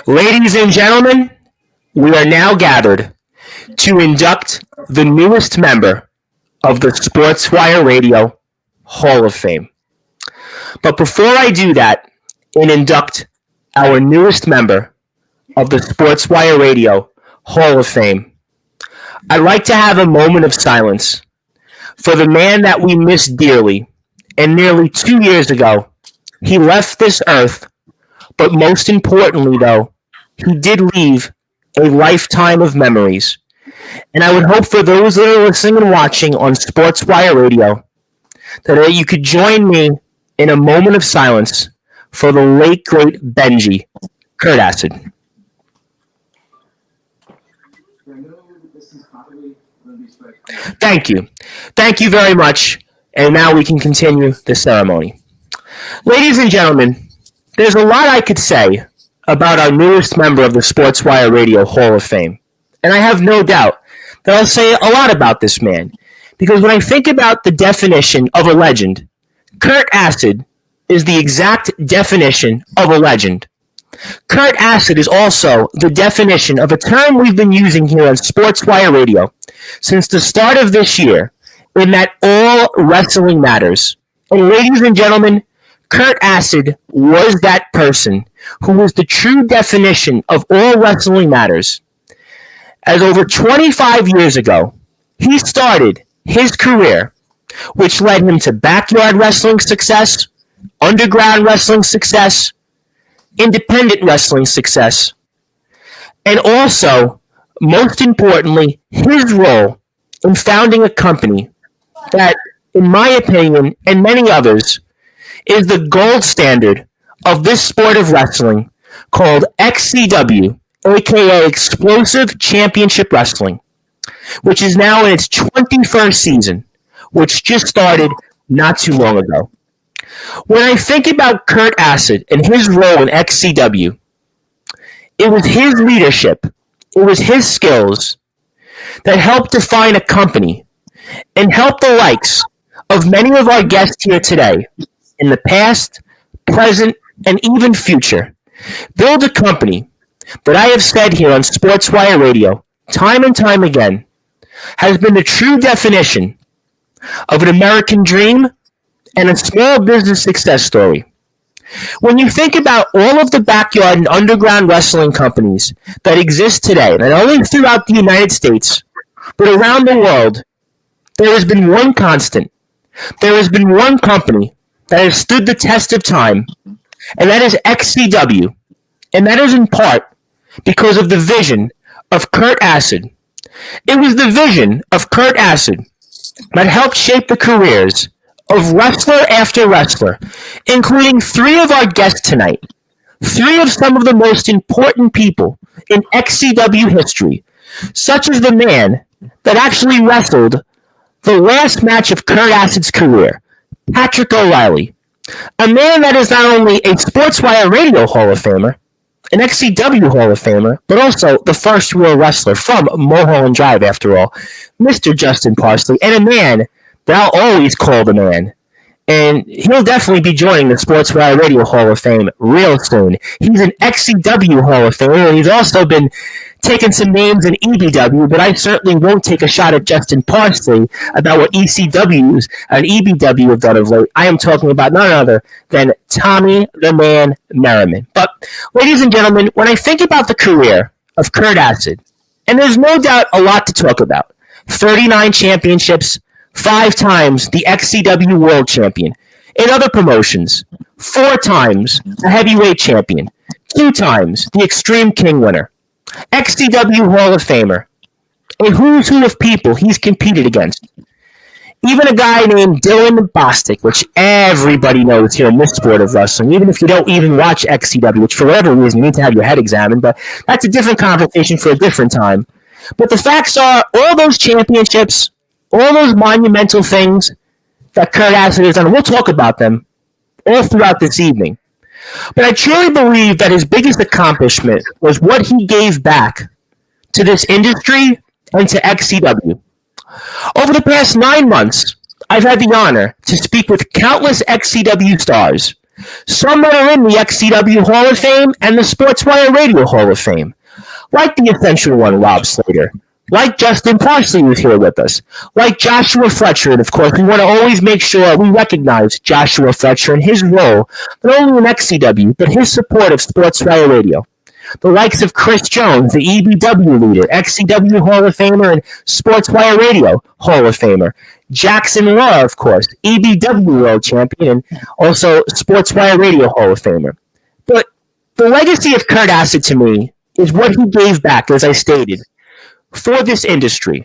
Ladies and gentlemen, we are now gathered to induct the newest member of the Sportswire Radio Hall of Fame. But before I do that and induct our newest member of the Sportswire Radio Hall of Fame, I'd like to have a moment of silence for the man that we miss dearly. And nearly 2 years ago, he left this earth, but most importantly, though, he did leave a lifetime of memories. And I would hope for those that are listening and watching on Sportswire Radio that you could join me in a moment of silence for the late, great Benji, Kurt Acid. Thank you. Thank you very much. And now we can continue the ceremony. Ladies and gentlemen, there's a lot I could say about our newest member of the Sportswire Radio Hall of Fame. And I have no doubt that I'll say a lot about this man. Because when I think about the definition of a legend, Kurt Acid is the exact definition of a legend. Kurt Acid is also the definition of a term we've been using here on Sportswire Radio since the start of this year, in that all wrestling matters. And ladies and gentlemen, Kurt Acid was that person who was the true definition of all wrestling matters. As over 25 years ago, he started his career, which led him to backyard wrestling success, underground wrestling success, independent wrestling success, and also, most importantly, his role in founding a company that, in my opinion, and many others, is the gold standard of this sport of wrestling called XCW, aka Explosive Championship Wrestling, which is now in its 21st season, which just started not too long ago. When I think about Kurt Acid and his role in XCW, it was his leadership, it was his skills that helped define a company and help the likes of many of our guests here today, in the past, present, and even future, build a company that I have said here on Sportswire Radio, time and time again, has been the true definition of an American dream and a small business success story. When you think about all of the backyard and underground wrestling companies that exist today, not only throughout the United States, but around the world, there has been one constant. There has been one company that has stood the test of time, and that is XCW. And that is in part because of the vision of Kurt Acid. It was the vision of Kurt Acid that helped shape the careers of wrestler after wrestler, including three of our guests tonight, three of some of the most important people in XCW history, such as the man that actually wrestled the last match of Kurt Acid's career, Patrick O'Reilly, a man that is not only a Sportswire Radio Hall of Famer, an XCW Hall of Famer, but also the first real wrestler from Mulholland Drive, after all, Mr. Justin Parsley, and a man that I'll always call the man. And he'll definitely be joining the Sportswire Radio Hall of Fame real soon. He's an XCW Hall of Famer, and he's also been taking some names in EBW, but I certainly won't take a shot at Justin Parsley about what ECWs and EBW have done of late. I am talking about none other than Tommy the Man Merriman. But, ladies and gentlemen, when I think about the career of Kurt Acid, and there's no doubt a lot to talk about, 39 championships, 5 times the XCW World Champion. In other promotions, 4 times the Heavyweight Champion, 2 times the Extreme King winner, XCW Hall of Famer, a who's who of people he's competed against. Even a guy named Dylan Bostic, which everybody knows here in this sport of wrestling, even if you don't even watch XCW, which for whatever reason you need to have your head examined, but that's a different conversation for a different time. But the facts are, all those championships, all those monumental things that Kurt Acid has done, and we'll talk about them all throughout this evening. But I truly believe that his biggest accomplishment was what he gave back to this industry and to XCW. Over the past 9 months, I've had the honor to speak with countless XCW stars, Some that are in the XCW Hall of Fame and the Sportswire Radio Hall of Fame, like the Essential One, Rob Slater, like Justin Parsley, who's here with us, like Joshua Fletcher, and of course, we want to always make sure we recognize Joshua Fletcher and his role, not only in XCW, but his support of Sportswire Radio. The likes of Chris Jones, the EBW leader, XCW Hall of Famer, and Sportswire Radio Hall of Famer. Jackson Law, of course, EBW World Champion, and also Sportswire Radio Hall of Famer. But the legacy of Kurt Acid to me is what he gave back, as I stated, for this industry.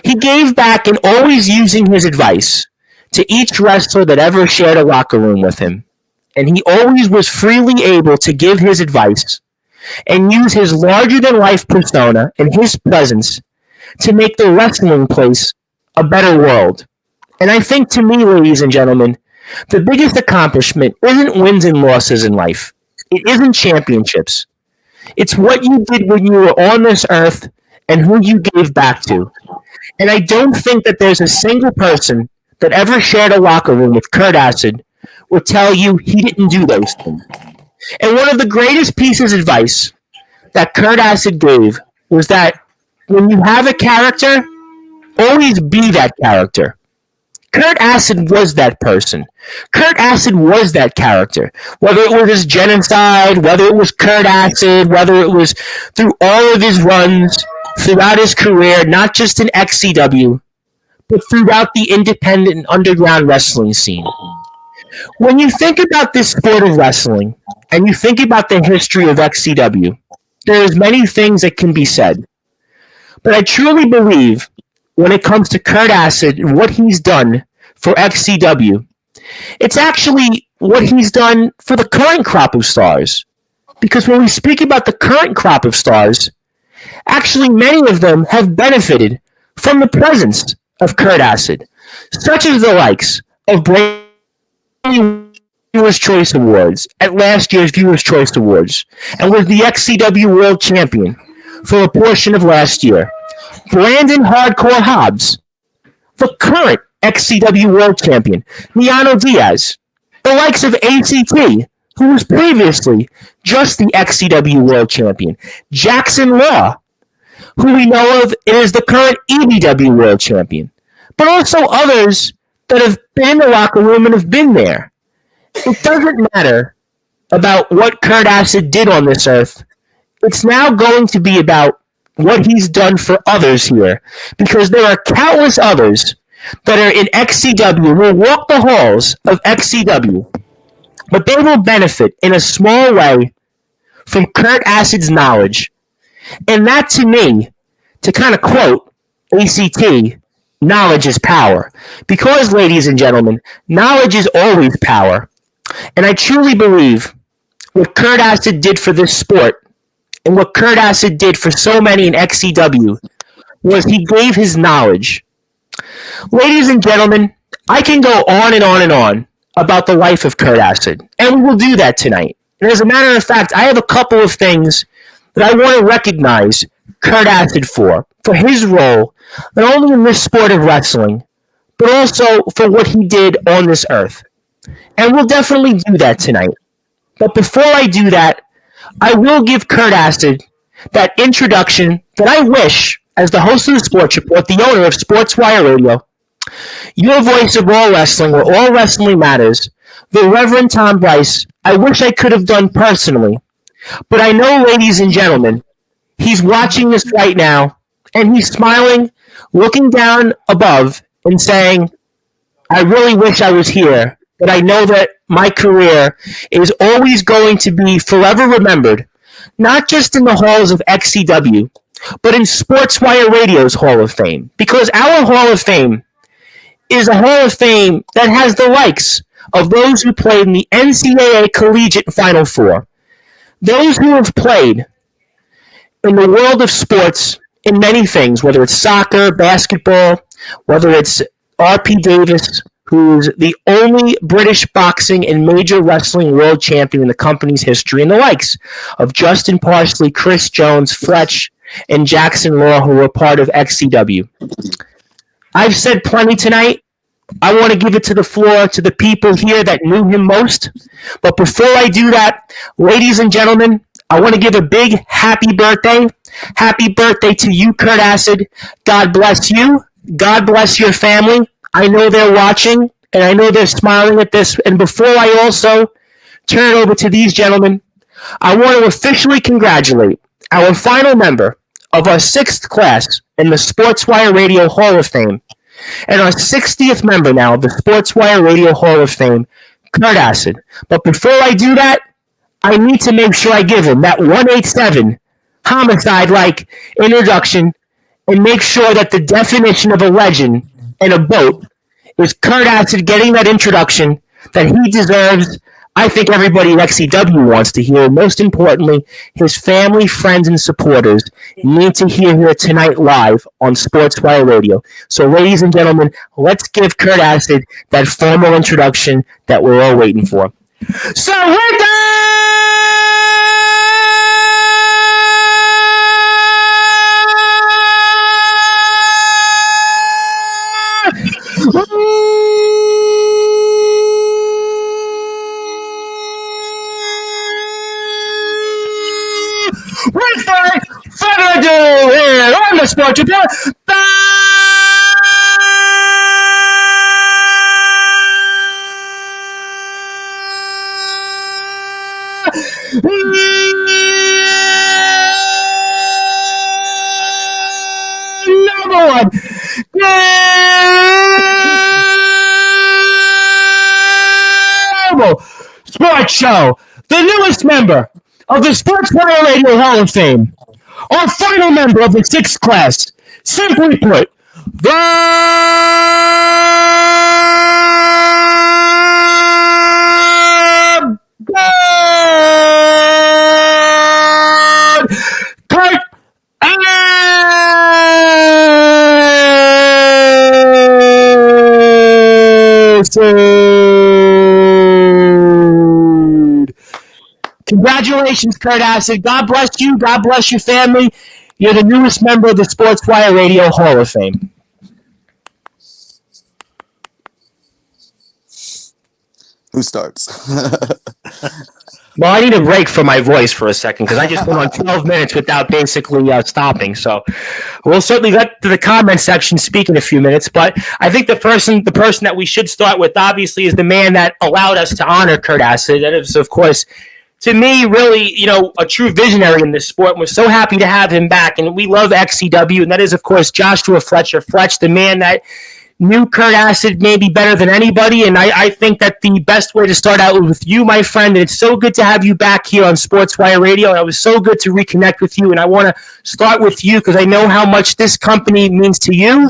He gave back in always using his advice to each wrestler that ever shared a locker room with him. And he always was freely able to give his advice and use his larger-than-life persona and his presence to make the wrestling place a better world. And I think, to me, ladies and gentlemen, the biggest accomplishment isn't wins and losses in life. It isn't championships. It's what you did when you were on this earth and who you gave back to. And I don't think that there's a single person that ever shared a locker room with Kurt Acid would tell you he didn't do those things. And one of the greatest pieces of advice that Kurt Acid gave was that when you have a character, always be that character. Kurt Acid was that person. Kurt Acid was that character. Whether it was his genocide, whether it was Kurt Acid, whether it was through all of his runs, throughout his career, not just in XCW, but throughout the independent and underground wrestling scene. When you think about this sport of wrestling, and you think about the history of XCW, there's many things that can be said. But I truly believe, when it comes to Kurt Acid and what he's done for XCW, it's actually what he's done for the current crop of stars. Because when we speak about the current crop of stars, actually many of them have benefited from the presence of Kurt Acid, such as the likes of Brady Viewers' Choice Awards at last year's Viewers' Choice Awards, and was the XCW World Champion for a portion of last year. Brandon Hardcore Hobbs, the current XCW World Champion. Miano Diaz, the likes of ACT, who was previously just the XCW World Champion. Jackson Law, who we know of is the current EBW World Champion. But also others that have been in the locker room and have been there. It doesn't matter about what Kurt Acid did on this earth. It's now going to be about what he's done for others here. Because there are countless others that are in XCW, will walk the halls of XCW, but they will benefit in a small way from Kurt Acid's knowledge. And that, to me, to kind of quote ACT, knowledge is power. Because, ladies and gentlemen, knowledge is always power. And I truly believe what Kurt Acid did for this sport and what Kurt Acid did for so many in XCW was he gave his knowledge. Ladies and gentlemen, I can go on and on and on about the life of Kurt Acid, and we will do that tonight. And as a matter of fact, I have a couple of things that I want to recognize Kurt Acid for his role, not only in this sport of wrestling, but also for what he did on this earth. And we'll definitely do that tonight. But before I do that, I will give Kurt Acid that introduction that I wish, as the host of the Sports Report, the owner of Sportswire Radio, your voice of all wrestling, where all wrestling matters, the Reverend Tom Bryce, I wish I could have done personally. But I know, ladies and gentlemen, he's watching this right now, and he's smiling, looking down above, and saying, I really wish I was here, but I know that my career is always going to be forever remembered, not just in the halls of XCW, but in Sportswire Radio's Hall of Fame. Because our Hall of Fame is a Hall of Fame that has the likes of those who played in the NCAA Collegiate Final Four, those who have played in the world of sports in many things, whether it's soccer, basketball, whether it's R.P. Davis, who's the only British boxing and major wrestling world champion in the company's history, and the likes of Justin Parsley, Chris Jones, Fletch, and Jackson Law, who were part of XCW. I've said plenty tonight. I want to give it to the floor to the people here that knew him most. But before I do that, ladies and gentlemen, I want to give a big happy birthday. Happy birthday to you, Kurt Acid. God bless you. God bless your family. I know they're watching, and I know they're smiling at this. And before I also turn it over to these gentlemen, I want to officially congratulate our final member of our 6th class in the Sportswire Radio Hall of Fame, and our 60th member now of the Sportswire Radio Hall of Fame, Kurt Acid. But before I do that, I need to make sure I give him that 187 homicide-like introduction and make sure that the definition of a legend in a boat is Kurt Acid getting that introduction that he deserves. I think everybody at XCW wants to hear. Most importantly, his family, friends, and supporters need to hear here tonight live on Sportswire Radio. So, ladies and gentlemen, let's give Kurt Acid that formal introduction that we're all waiting for. So, with that, without further ado, here on the Sports Report, number one, global sports show, the newest member of the Sportswire Radio Hall of Fame, our final member of the 6th class, simply put, the God Kurt Acid. Congratulations, Kurt Acid. God bless you. God bless your family. You're the newest member of the Sportswire Radio Hall of Fame. Who starts? Well, I need a break for my voice for a second because I just went on 12 minutes without basically stopping. So we'll certainly get to the comment section speak in a few minutes. But I think the person that we should start with, obviously, is the man that allowed us to honor Kurt Acid. That is, of course, to me, really, a true visionary in this sport. We're so happy to have him back, and we love XCW, and that is, of course, Joshua Fletcher. Fletch, the man that knew Kurt Acid maybe better than anybody, and I think that the best way to start out with you, my friend, and it's so good to have you back here on Sportswire Radio, and it was so good to reconnect with you, and I want to start with you because I know how much this company means to you,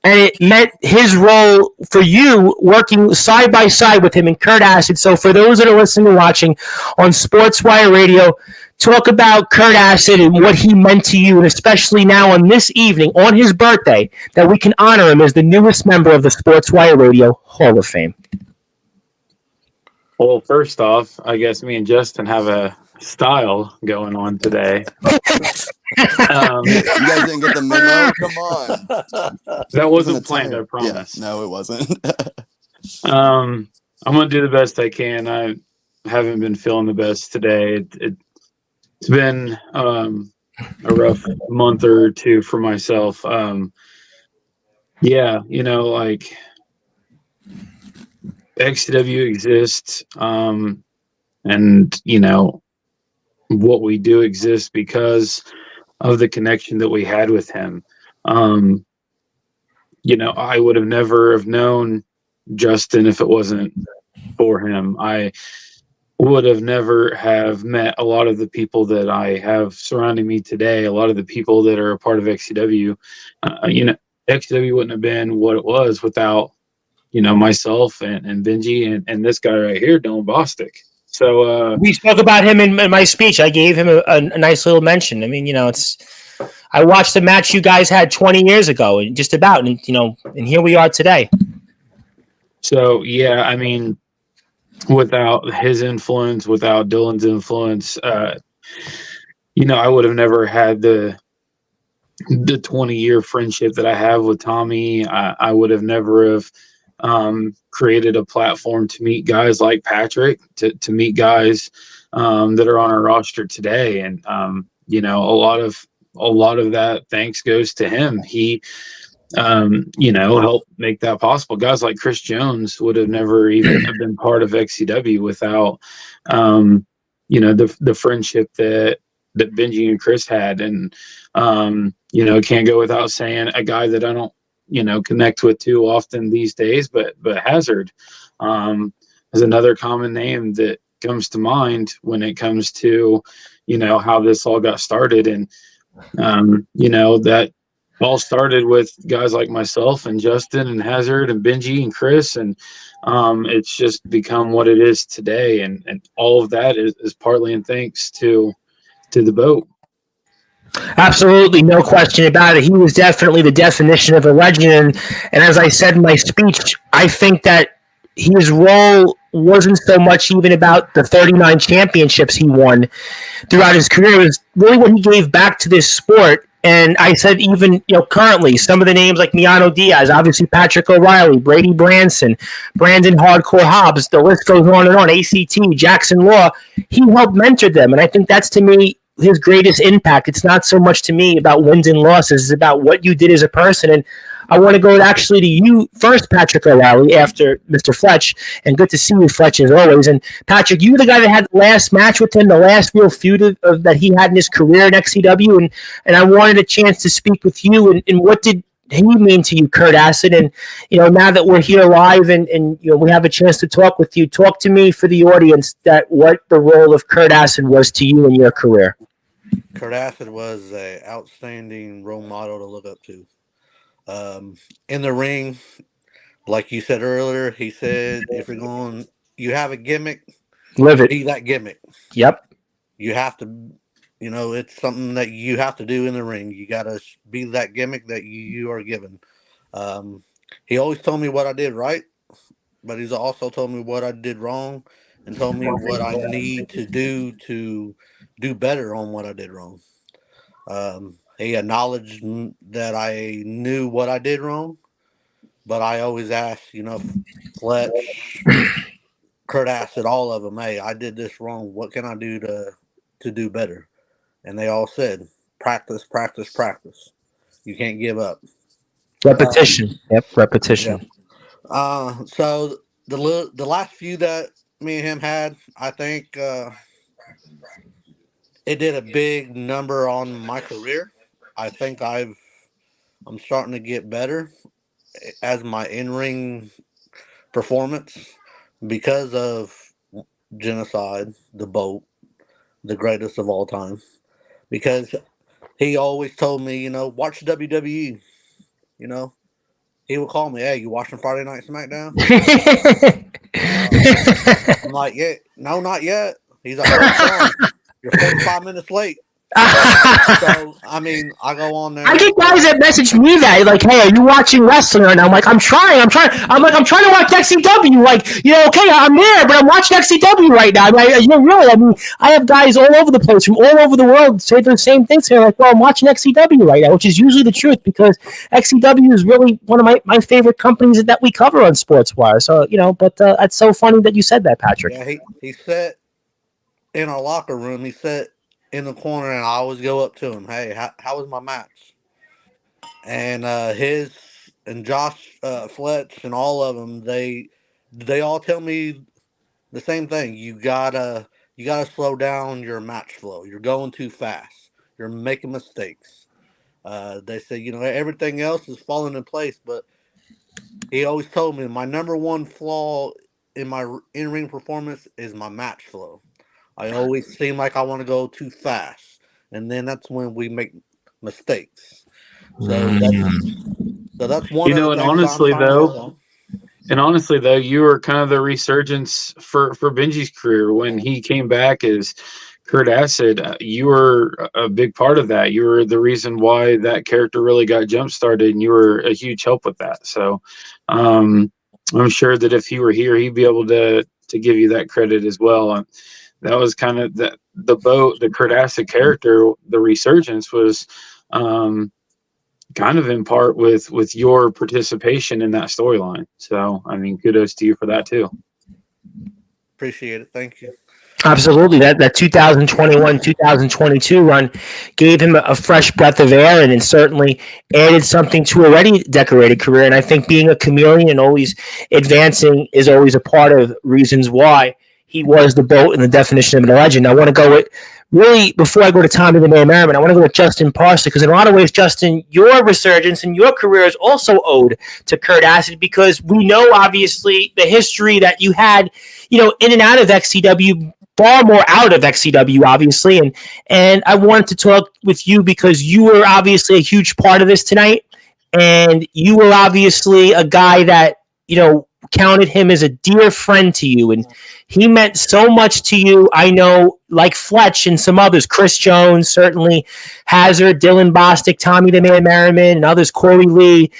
and it meant his role for you working side by side with him and Kurt Acid. So for those that are listening and watching on Sportswire Radio, talk about Kurt Acid and what he meant to you, and especially now on this evening, on his birthday, that we can honor him as the newest member of the Sportswire Radio Hall of Fame. Well, first off, I guess me and Justin have a style going on today. You guys didn't get the memo? Come on. That wasn't planned, I promise. Yeah, no, it wasn't. I'm going to do the best I can. I haven't been feeling the best today. It's been a rough month or two for myself. XCW exists, and, what we do exists because of the connection that we had with him. I would have never have known Justin if it wasn't for him. I would have never have met a lot of the people that I have surrounding me today, a lot of the people that are a part of XCW. XCW wouldn't have been what it was without, myself and Benji and this guy right here, Dylan Bostic. So we spoke about him in my speech. I gave him a nice little mention. I mean, I watched the match you guys had 20 years ago, and just about, and here we are today. So yeah, I mean, without his influence, without Dylan's influence, I would have never had the 20-year friendship that I have with Tommy. I would have never have created a platform to meet guys like Patrick, to meet guys that are on our roster today. And you know, a lot of that thanks goes to him. He you know, helped make that possible. Guys like Chris Jones would have never even have been part of XCW without you know, the friendship that Benji and Chris had. And you know, can't go without saying a guy that I don't, you know, connect with too often these days, but Hazard is another common name that comes to mind when it comes to, you know, how this all got started. And you know, that all started with guys like myself and Justin and Hazard and Benji and Chris, and it's just become what it is today. And all of that is partly in thanks to the boat. Absolutely, no question about it. He was definitely the definition of a legend. And as I said in my speech, I think that his role wasn't so much even about the 39 championships he won throughout his career. It was really what he gave back to this sport. And I said, even, you know, currently, some of the names like Miano Diaz, obviously Patrick O'Reilly, Brady Branson, Brandon Hardcore Hobbs, the list goes on and on, ACT, Jackson Law, he helped mentor them. And I think that's, to me, his greatest impact. It's not so much to me about wins and losses. It's about what you did as a person. And I want to go actually to you first, Patrick O'Reilly, after Mr. Fletch. And good to see you, Fletch, as always. And Patrick, you were the guy that had the last match with him, the last real feud that he had in his career in XCW. And I wanted a chance to speak with you. And what did he mean to you, Kurt Acid? And, you know, now that we're here live and you know, we have a chance to talk with you, talk to me for the audience that what the role of Kurt Acid was to you in your career. Kurt Acid was an outstanding role model to look up to. In the ring, like you said earlier, he said, if you're going, you have a gimmick, live it. Be that gimmick. Yep. You have to, you know, it's something that you have to do in the ring. You got to be that gimmick that you are given. He always told me what I did right, but he's also told me what I did wrong and told me what I need to do better on what I did wrong. He acknowledged that I knew what I did wrong, but I always asked, you know, Fletch, Kurt Acid, all of them, hey, I did this wrong. What can I do to do better? And they all said, practice, practice, practice. You can't give up. Repetition. Repetition. Yeah. So the last few that me and him had, I think it did a big number on my career. I think I'm starting to get better as my in-ring performance because of Genocide, the boat, the greatest of all time. Because he always told me, you know, watch WWE. You know, he would call me, hey, you watching Friday Night SmackDown? I'm like, yeah, no, not yet. He's like, oh, you're 45 minutes late. So, I mean, I go on there. I get guys that message me that, like, hey, are you watching wrestling? And I'm like, I'm trying to watch XCW. Like, you know, okay, I'm there, but I'm watching XCW right now. I mean, I have guys all over the place from all over the world say the same things. They're like, well, I'm watching XCW right now, which is usually the truth because XCW is really one of my favorite companies that we cover on Sportswire. So, you know, but it's so funny that you said that, Patrick. Yeah, he sat in our locker room. He sat in the corner, and I always go up to him. Hey, how was my match? And his and Josh Fletch and all of them, they all tell me the same thing. You gotta slow down your match flow. You're going too fast. You're making mistakes. They say, you know, everything else is falling in place, but he always told me my number one flaw in my in-ring performance is my match flow. I always seem like I want to go too fast, and then that's when we make mistakes. So that's one. You know, and honestly though, you were kind of the resurgence for Benji's career when he came back as Kurt Acid. You were a big part of that. You were the reason why that character really got jump started, and you were a huge help with that. So I'm sure that if he were here, he'd be able to give you that credit as well. That was kind of the Kurt Acid character. The resurgence was kind of in part with your participation in that storyline. So, I mean, kudos to you for that too. Appreciate it. Thank you. Absolutely. That 2021 2022 run gave him a fresh breath of air, and it certainly added something to a already decorated career. And I think being a chameleon and always advancing is always a part of reasons why he was the GOAT and the definition of a legend. I want to go with, really, before I go to Tommy the Man Merriman, I want to go with Justin Parsley, because in a lot of ways, Justin, your resurgence and your career is also owed to Kurt Acid, because we know, obviously, the history that you had, in and out of XCW, far more out of XCW, obviously. And I wanted to talk with you because you were obviously a huge part of this tonight. And you were obviously a guy that, counted him as a dear friend to you. And he meant so much to you. I know, like Fletch and some others, Chris Jones, certainly Hazard, Dylan Bostic, Tommy the Man Merriman, and others, Corey Lee,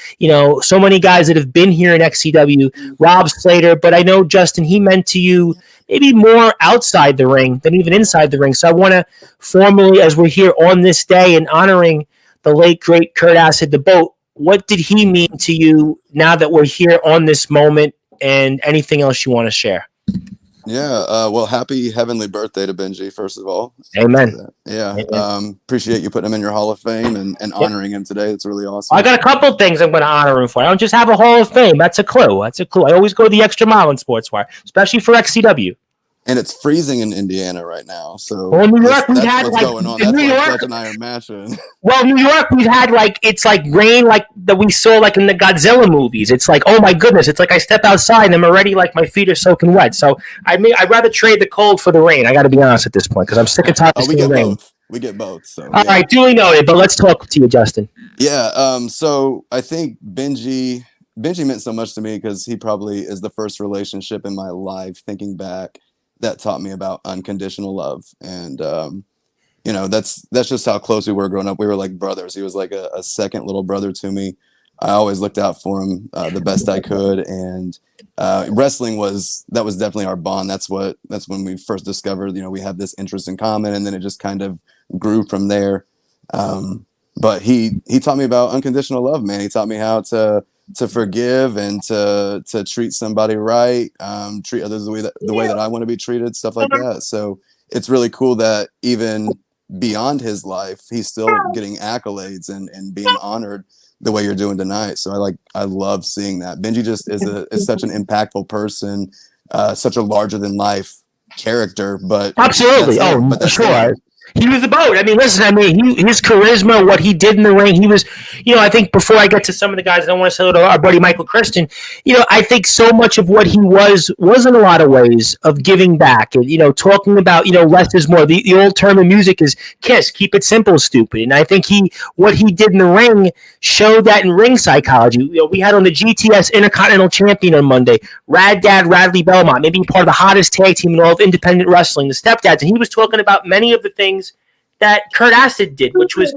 so many guys that have been here in XCW, Rob Slater. But I know, Justin, he meant to you maybe more outside the ring than even inside the ring. So I want to formally, as we're here on this day and honoring the late, great Kurt Acid, the GOAT, what did he mean to you now that we're here on this moment, and anything else you want to share? Yeah. Well, happy heavenly birthday to Benji, first of all. Amen. Yeah. Amen. Appreciate you putting him in your Hall of Fame and honoring him today. It's really awesome. I got a couple things I'm going to honor him for. I don't just have a Hall of Fame. That's a clue. I always go the extra mile in Sportswire, especially for XCW. And it's freezing in Indiana right now. So well, New York, that's what's going on. That's why Fletch and I are matching. Well, New York, we've had it's like rain like that we saw like in the Godzilla movies. It's like, oh my goodness, it's like I step outside and I'm already like my feet are soaking wet. So I'd rather trade the cold for the rain. I got to be honest at this point, because I'm sick and tired of we get rain. Both. We get both. So all right, duly noted. But let's talk to you, Justin. Yeah. So I think Benji meant so much to me because he probably is the first relationship in my life, thinking back, that taught me about unconditional love. And, that's just how close we were growing up. We were like brothers. He was like a second little brother to me. I always looked out for him the best I could. And wrestling was definitely our bond. That's when we first discovered, we have this interest in common, and then it just kind of grew from there. But he taught me about unconditional love, man. He taught me how to forgive and to treat somebody right, treat others the way that I want to be treated, stuff like that. So it's really cool that even beyond his life, he's still getting accolades and being honored the way you're doing tonight. So I love seeing that. Benji just is such an impactful person, such a larger than life character. But absolutely, sure. He was the GOAT. I mean, listen, his charisma, what he did in the ring, he was, I think before I get to some of the guys, I don't want to say to our buddy Michael Christian, I think so much of what he was in a lot of ways of giving back and, talking about, less is more. The old term in music is KISS, keep it simple, stupid. And I think what he did in the ring showed that in ring psychology. We had on the GTS Intercontinental Champion on Monday, Rad Dad Radley Belmont, maybe part of the hottest tag team in all of independent wrestling, the Stepdads. And he was talking about many of the things that Kurt Acid did, which was,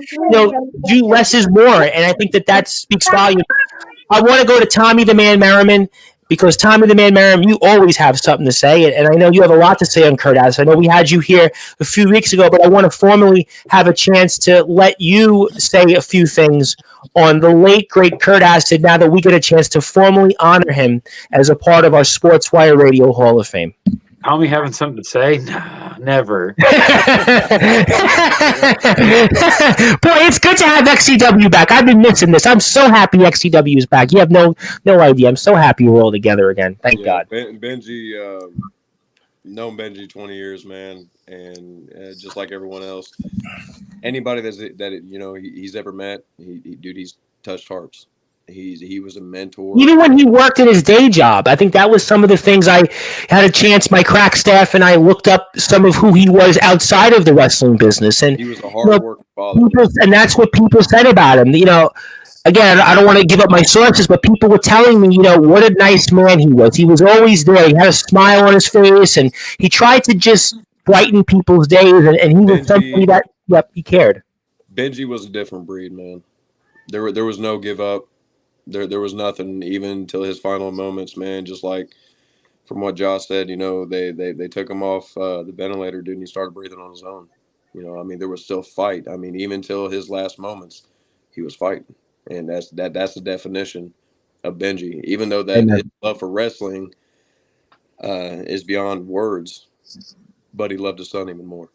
do less is more. And I think that speaks volumes. I want to go to Tommy the Man Merriman, because Tommy the Man Merriman, you always have something to say. And I know you have a lot to say on Kurt Acid. I know we had you here a few weeks ago, but I want to formally have a chance to let you say a few things on the late, great Kurt Acid, now that we get a chance to formally honor him as a part of our Sportswire Radio Hall of Fame. Tommy having something to say? Nah, never. Boy, it's good to have XCW back. I've been missing this. I'm so happy XCW is back. You have no idea. I'm so happy we're all together again. Thank God. Benji, known Benji 20 years, man, and just like everyone else, anybody he's ever met, he's touched hearts. He was a mentor. Even when he worked in his day job, I think that was some of the things I had a chance. My crack staff and I looked up some of who he was outside of the wrestling business, and he was a hard-working father. And that's what people said about him. Again, I don't want to give up my sources, but people were telling me, what a nice man he was. He was always there. He had a smile on his face, and he tried to just brighten people's days. And he was somebody that, he cared. Benji was a different breed, man. There was no give up. There was nothing, even until his final moments, man. Just like from what Josh said, they took him off the ventilator, dude, and he started breathing on his own. There was still fight. Even till his last moments, he was fighting. and that's the definition of Benji. Even though that Amen. his love for wrestling is beyond words, but he loved his son even more.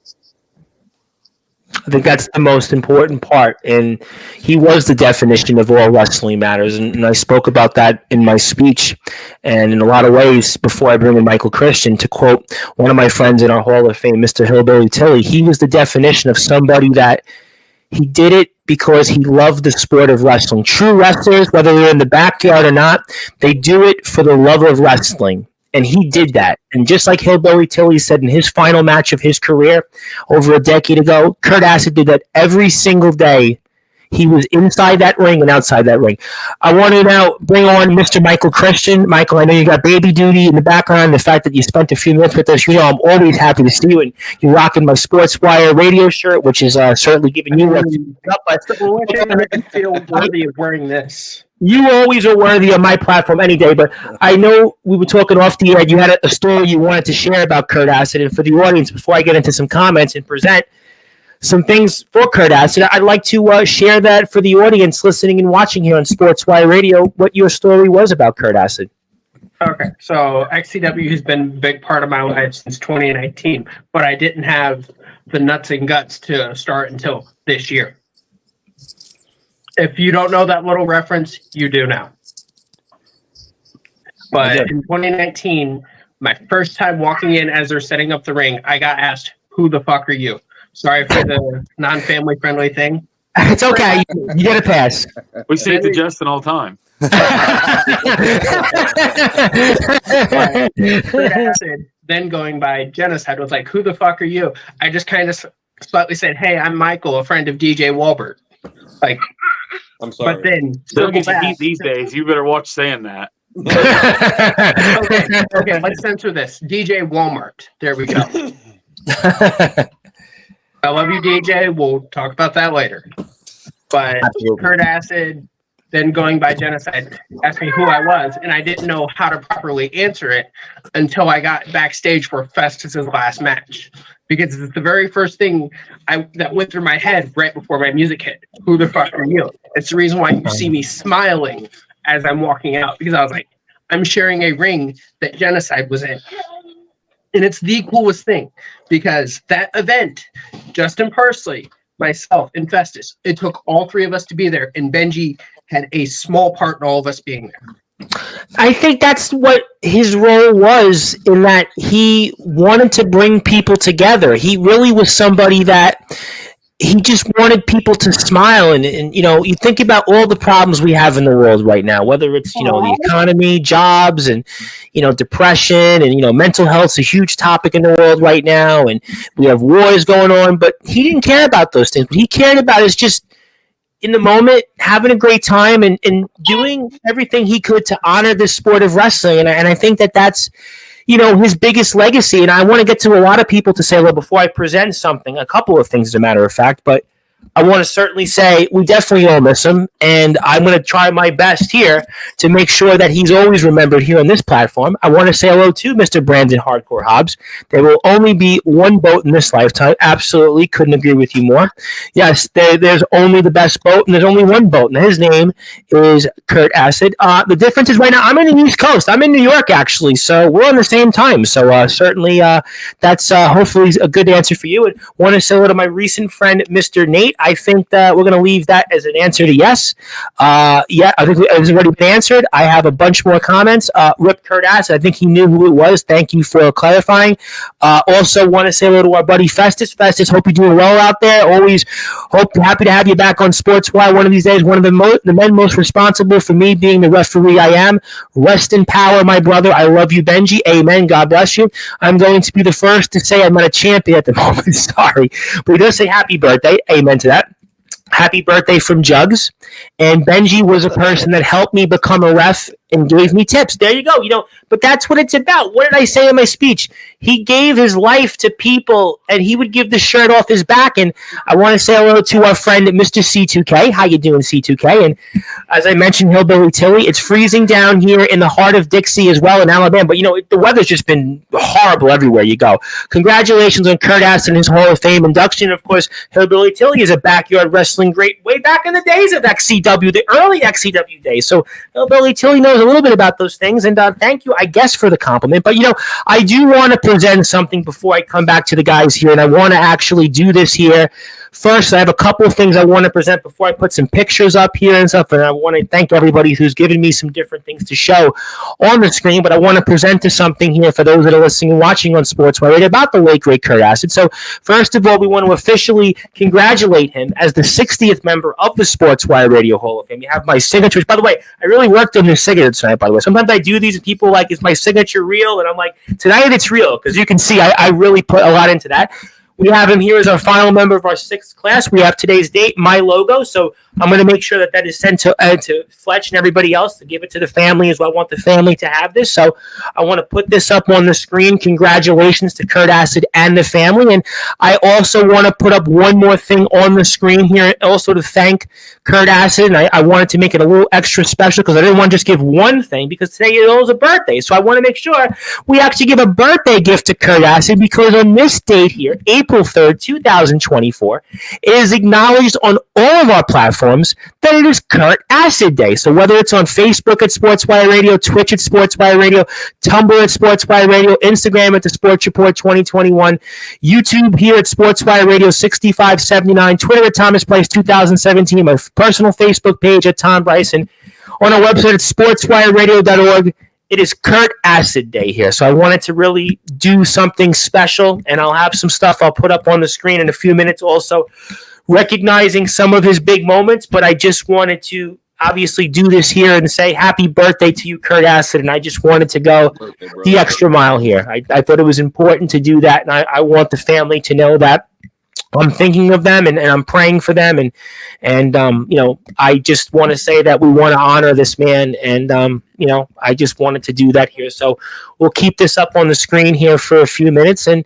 I think that's the most important part. And he was the definition of all wrestling matters. And I spoke about that in my speech. And in a lot of ways, before I bring in Michael Christian, to quote one of my friends in our Hall of Fame, Mr. Hillbilly Tilly, he was the definition of somebody that he did it because he loved the sport of wrestling. True wrestlers, whether they're in the backyard or not, they do it for the love of wrestling. And he did that. And just like Hillbilly Tilly said in his final match of his career over a decade ago, Kurt Acid did that every single day. He was inside that ring and outside that ring. I want to now bring on Mr. Michael Christian. Michael, I know you got baby duty in the background. The fact that you spent a few minutes with us, I'm always happy to see you. And you're rocking my Sportswire radio shirt, which is certainly giving you up. The only thing that I feel worthy of wearing this. You always are worthy of my platform any day, but I know we were talking off the air. You had a story you wanted to share about Kurt Acid, and for the audience, before I get into some comments and present some things for Kurt Acid, I'd like to share that for the audience listening and watching here on Sportswire Radio, what your story was about Kurt Acid. Okay, so XCW has been a big part of my life since 2019, but I didn't have the nuts and guts to start until this year. If you don't know that little reference, you do now. But in 2019, my first time walking in as they're setting up the ring, I got asked, "Who the fuck are you?" Sorry for the non-family friendly thing. It's okay. You get a pass. We say it to Justin all the time. Kurt Acid, then going by Genocide, was like, "Who the fuck are you?" I just kind of slightly said, "Hey, I'm Michael, a friend of DJ Walbert." Like, I'm sorry. but then They'll circle get you back. beat these days. You better watch saying that. Okay, let's censor this. DJ Walmart. There we go. I love you, DJ. We'll talk about that later. But Absolutely. Kurt Acid, then going by Genocide, asked me who I was, and I didn't know how to properly answer it until I got backstage for Festus's last match. Because it's the very first thing that went through my head right before my music hit. Who the fuck are you? It's the reason why you see me smiling as I'm walking out. Because I was like, I'm sharing a ring that Genocide was in. And it's the coolest thing. Because that event, Justin Parsley, myself, and Festus, it took all three of us to be there. And Benji had a small part in all of us being there. I think that's what his role was, in that he wanted to bring people together. He really was somebody that he just wanted people to smile. And you think about all the problems we have in the world right now, whether it's, the economy, jobs, and, depression, and, mental health's a huge topic in the world right now. And we have wars going on, but he didn't care about those things. What he cared about is just, in the moment, having a great time and doing everything he could to honor this sport of wrestling. And I think that's, his biggest legacy. And I want to get to a lot of people to say, well, before I present something, a couple of things as a matter of fact, but I want to certainly say we definitely all miss him. And I'm going to try my best here to make sure that he's always remembered here on this platform. I want to say hello to Mr. Brandon Hardcore Hobbs. There will only be one boat in this lifetime. Absolutely couldn't agree with you more. Yes, there's only the best boat, and there's only one boat, and his name is Kurt Acid. The difference is right now I'm in the East Coast. I'm in New York, actually, so we're on the same time. So certainly that's hopefully a good answer for you. And want to say hello to my recent friend, Mr. Nate. I think that we're going to leave that as an answer to yes. I think it's already been answered. I have a bunch more comments. Rip Kurt Acid, I think he knew who it was. Thank you for clarifying. Also want to say hello to our buddy Festus. Festus, hope you're doing well out there. Always happy to have you back on Sportswire one of these days. One of the men most responsible for me being the referee I am. Rest in power, my brother. I love you, Benji. Amen. God bless you. I'm going to be the first to say I'm not a champion at the moment. Sorry. But he does say happy birthday. Amen to that. Happy birthday from Jugs. And Benji was a person that helped me become a ref and gave me tips. There you go. But that's what it's about. What did I say in my speech? He gave his life to people, and he would give the shirt off his back. And I want to say hello to our friend Mr. C2K. How you doing, C2K? And as I mentioned, Hillbilly Tilly, it's freezing down here in the heart of Dixie as well in Alabama. But, the weather's just been horrible everywhere you go. Congratulations on Kurt Aston and his Hall of Fame induction. Of course, Hillbilly Tilly is a backyard wrestling great way back in the days of XCW, the early XCW days. So Hillbilly Tilly knows a little bit about those things, and thank you, I guess, for the compliment. But, I do want to present something before I come back to the guys here, and I want to actually do this here. First, I have a couple of things I want to present before I put some pictures up here and stuff, and I want to thank everybody who's given me some different things to show on the screen, but I want to present to something here for those that are listening and watching on Sportswire about the late, great Kurt Aston. So, first of all, we want to officially congratulate him as the 60th member of the Sportswire Radio Hall of Fame. You have my signature. By the way, I really worked on this signature tonight, by the way. Sometimes I do these and people are like, is my signature real? And I'm like, tonight it's real, because you can see I really put a lot into that. We have him here as our final member of our 6th class. We have today's date, my logo. So I'm going to make sure that is sent to Fletch and everybody else to give it to the family as well. I want the family to have this. So I want to put this up on the screen. Congratulations to Kurt Aston and the family. And I also want to put up one more thing on the screen here, also to thank Kurt Aston. I wanted to make it a little extra special because I didn't want to just give one thing, because today is a birthday. So I want to make sure we actually give a birthday gift to Kurt Aston, because on this date here, April 3rd, 2024, it is acknowledged on all of our platforms that it is Kurt Aston Day. So whether it's on Facebook at Sportswire Radio, Twitch at Sportswire Radio, Tumblr at Sportswire Radio, Instagram at the Sports Report 2021, YouTube here at Sportswire Radio 6579, Twitter at Thomas Price 2017, my personal Facebook page at Tom Bryce, and on our website at sportswireradio.org. It is Kurt Aston Day here. So I wanted to really do something special, and I'll have some stuff I'll put up on the screen in a few minutes also recognizing some of his big moments, but I just wanted to obviously do this here and say happy birthday to you, Kurt Aston, and I just wanted to go the extra mile here. I thought it was important to do that, and I want the family to know that I'm thinking of them and I'm praying for them, and I just want to say that we want to honor this man, and I just wanted to do that here. So we'll keep this up on the screen here for a few minutes, and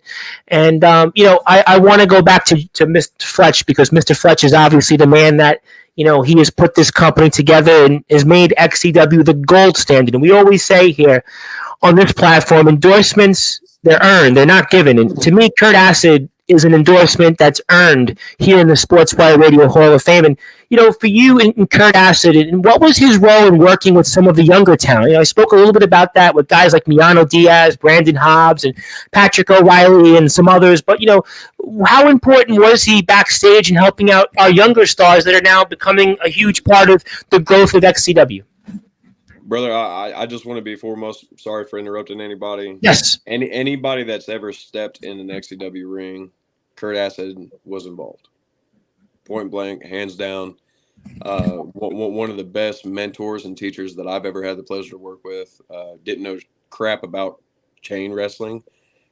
I want to go back to Mr. Fletch, because Mr. Fletch is obviously the man that he has put this company together and has made XCW the gold standard. And we always say here on this platform, endorsements, they're earned, they're not given. And to me, Kurt Aston is an endorsement that's earned here in the Sportswire Radio Hall of Fame. And, for you and Kurt Aston, and what was his role in working with some of the younger talent? I spoke a little bit about that with guys like Miano Diaz, Brandon Hobbs, and Patrick O'Reilly, and some others. But, how important was he backstage in helping out our younger stars that are now becoming a huge part of the growth of XCW? Brother, I just want to be foremost sorry for interrupting anybody. Yes. Anybody that's ever stepped in an XCW ring, Kurt Aston was involved. Point blank, hands down. One of the best mentors and teachers that I've ever had the pleasure to work with. Didn't know crap about chain wrestling.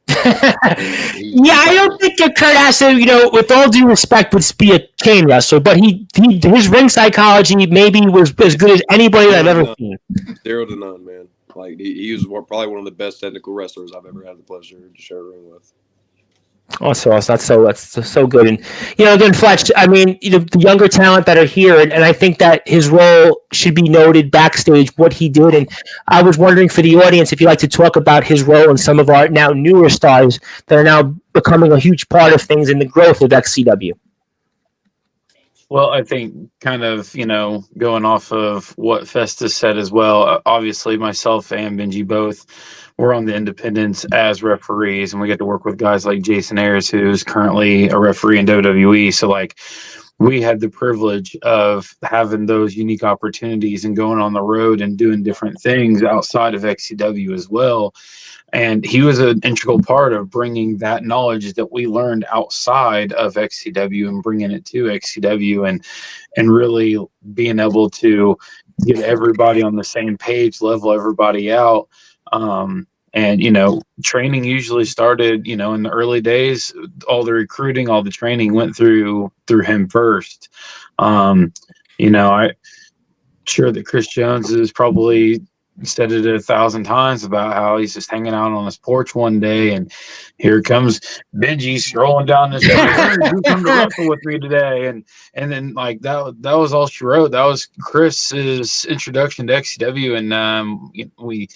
I don't think that Kurt Aston, with all due respect, would be a chain wrestler, but his ring psychology maybe was as good as anybody that I've ever seen. 0 to none, man. Like he was probably one of the best technical wrestlers I've ever had the pleasure to share a ring with. Also, that's so good. And again, Fletch, I mean, the younger talent that are here, and I think that his role should be noted backstage, what he did. And I was wondering for the audience if you'd like to talk about his role in some of our now newer stars that are now becoming a huge part of things in the growth of XCW. Well, I think kind of, going off of what Festus said as well, obviously myself and Benji both were on the independents as referees, and we get to work with guys like Jason Ayers, who's currently a referee in WWE. So we had the privilege of having those unique opportunities and going on the road and doing different things outside of XCW as well. And he was an integral part of bringing that knowledge that we learned outside of XCW and bringing it to XCW, and really being able to get everybody on the same page, level everybody out. And, training usually started, in the early days, all the recruiting, all the training went through him first. I'm sure that Chris Jones is probably said it 1,000 times about how he's just hanging out on his porch one day, and here comes Benji strolling down the street. Hey, you come to wrestle with me today, and then like that was all she wrote. That was Chris's introduction to XCW, and we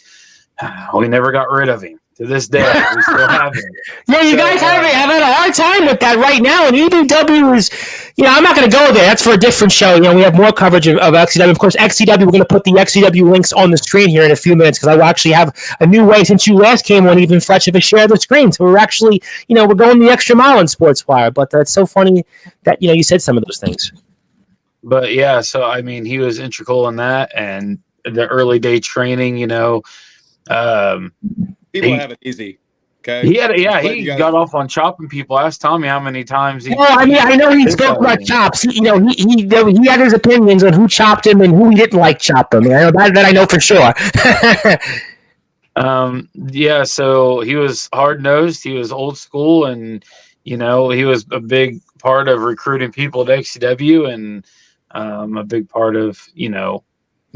never got rid of him. To this day, we still have him. Yeah, you guys have had a hard time with that right now, and EBW is, I'm not going to go there. That's for a different show. We have more coverage of XCW. Of course, XCW, we're going to put the XCW links on the screen here in a few minutes, because I will actually have a new way since you last came on, even fresh of a share the screen. So we're actually, we're going the extra mile in Sportswire, but that's so funny that, you said some of those things. But yeah, so I mean, he was integral in that, and the early day training, People have it easy. Okay. He got off on chopping people. Ask Tommy how many times he. Well, I know he spoke about chops. He had his opinions on who chopped him and who he didn't like chop him. I know that I know for sure. So he was hard nosed. He was old school, and he was a big part of recruiting people to XCW, and a big part of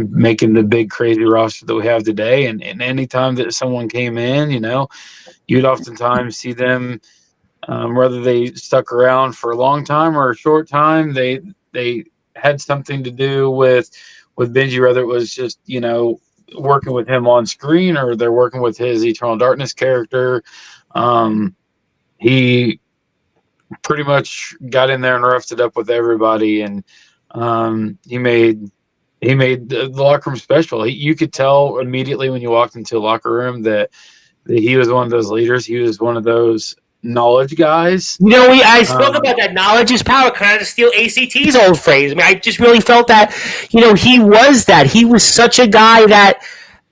making the big crazy roster that we have today. And any time that someone came in, you'd oftentimes see them, whether they stuck around for a long time or a short time, they had something to do with Benji, whether it was just, working with him on screen, or they're working with his Eternal Darkness character. He pretty much got in there and roughed it up with everybody. And he made the locker room special. You could tell immediately when you walked into a locker room that he was one of those leaders. He was one of those knowledge guys. I spoke about that. Knowledge is power. Kind of to steal ACT's old phrase. I mean, I just really felt that, he was that. He was such a guy that,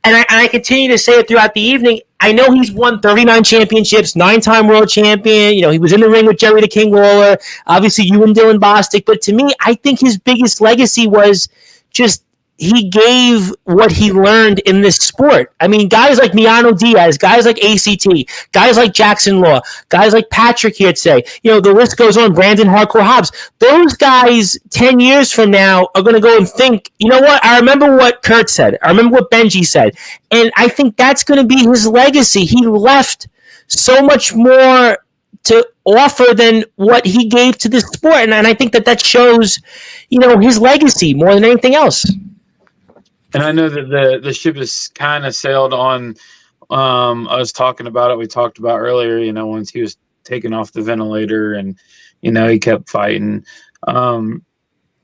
and I continue to say it throughout the evening, I know he's won 39 championships, 9-time world champion. He was in the ring with Jerry the King Lawler. Obviously, you and Dylan Bostic. But to me, I think his biggest legacy was just he gave what he learned in this sport. I mean, guys like Miano Diaz, guys like ACT, guys like Jackson Law, guys like Patrick here today, the list goes on, Brandon Hardcore Hobbs. Those guys 10 years from now are going to go and think, you know what, I remember what Kurt said. I remember what Benji said. And I think that's going to be his legacy. He left so much more to offer than what he gave to this sport. And I think that shows, his legacy more than anything else. And I know that the ship has kind of sailed on. Us talking about it. We talked about earlier, once he was taken off the ventilator, and, he kept fighting. I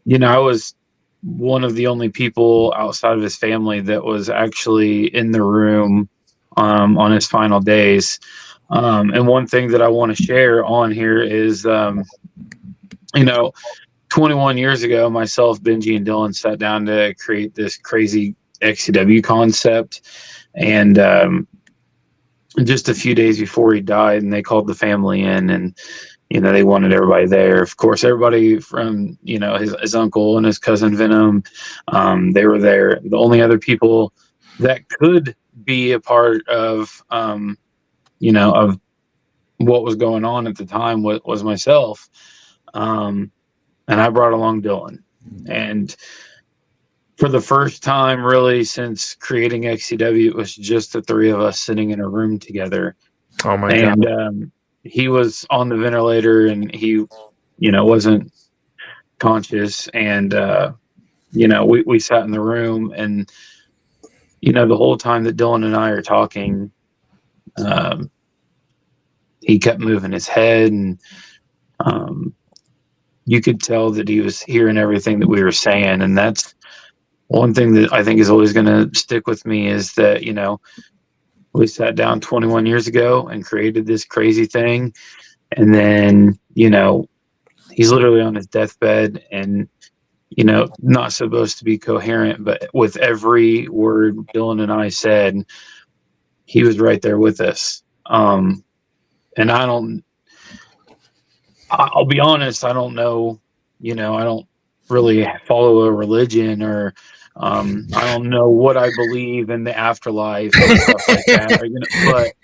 was one of the only people outside of his family that was actually in the room on his final days. And one thing that I want to share on here is, 21 years ago, myself, Benji, and Dylan sat down to create this crazy XCW concept. And just a few days before he died, and they called the family in, and, they wanted everybody there. Of course, everybody from, his uncle and his cousin Venom, they were there. The only other people that could be a part of, of what was going on at the time was myself. And I brought along Dylan. And for the first time, really, since creating XCW, it was just the three of us sitting in a room together. Oh, my God. And he was on the ventilator, and he, wasn't conscious. And, we sat in the room, and, the whole time that Dylan and I are talking, he kept moving his head, and you could tell that he was hearing everything that we were saying. And that's one thing that I think is always going to stick with me, is that, we sat down 21 years ago and created this crazy thing. And then, he's literally on his deathbed, and, not supposed to be coherent, but with every word Dylan and I said, he was right there with us. And I'll be honest, I don't know, I don't really follow a religion, or I don't know what I believe in the afterlife and stuff like that. But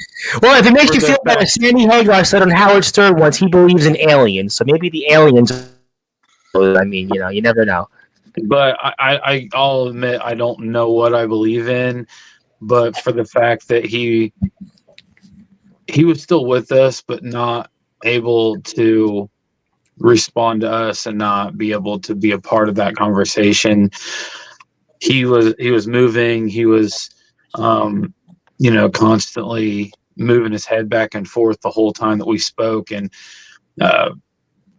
well, if it makes you feel better, Sandy Hagar said on Howard Stern once he believes in aliens, so maybe the aliens. I mean, you never know. But I'll admit I don't know what I believe in, but for the fact that he was still with us, but not able to respond to us and not be able to be a part of that conversation. He was moving. He was, constantly moving his head back and forth the whole time that we spoke. And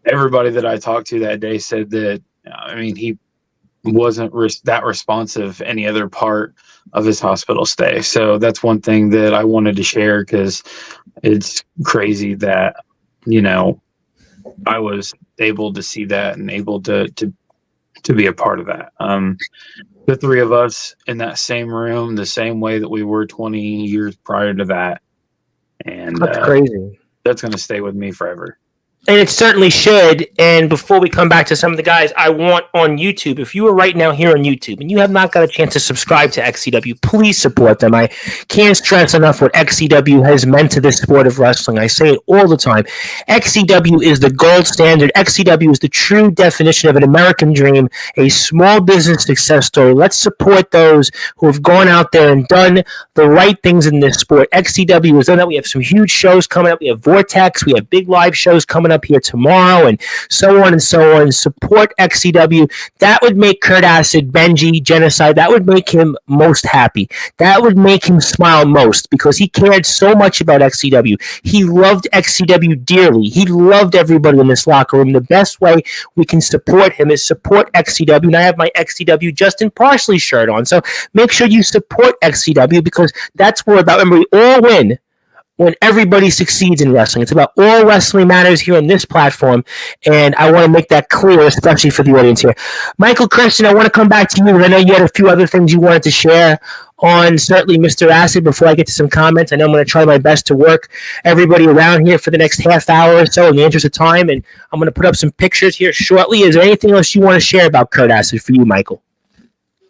everybody that I talked to that day said that, he wasn't that responsive any other part of his hospital stay. So that's one thing that I wanted to share, because it's crazy that, I was able to see that and able to be a part of that. The three of us in that same room, the same way that we were 20 years prior to that. And That's crazy. That's going to stay with me forever. And it certainly should. And before we come back to some of the guys, I want on YouTube, if you are right now here on YouTube and you have not got a chance to subscribe to XCW, please support them. I can't stress enough what XCW has meant to this sport of wrestling. I say it all the time. XCW is the gold standard. XCW is the true definition of an American dream, a small business success story. Let's support those who have gone out there and done the right things in this sport. XCW has done that. We have some huge shows coming up. We have Vortex. We have big live shows coming up here tomorrow, and so on and so on. Support XCW. That would make Kurt Acid, Benji, Genocide, that would make him most happy. That would make him smile most, because he cared so much about XCW. He loved XCW dearly. He loved everybody in this locker room. The best way we can support him is support XCW, and I have my XCW Justin Parsley shirt on, so make sure you support XCW, because that's what we're about. Remember, we all win when everybody succeeds in wrestling. It's about all wrestling matters here on this platform, and I want to make that clear, especially for the audience here. Michael Christian, I want to come back to you, and I know you had a few other things you wanted to share on certainly Mr. Acid before I get to some comments. I know I'm going to try my best to work everybody around here for the next half hour or so in the interest of time, and I'm going to put up some pictures here shortly. Is there anything else you want to share about Kurt Acid for you, Michael?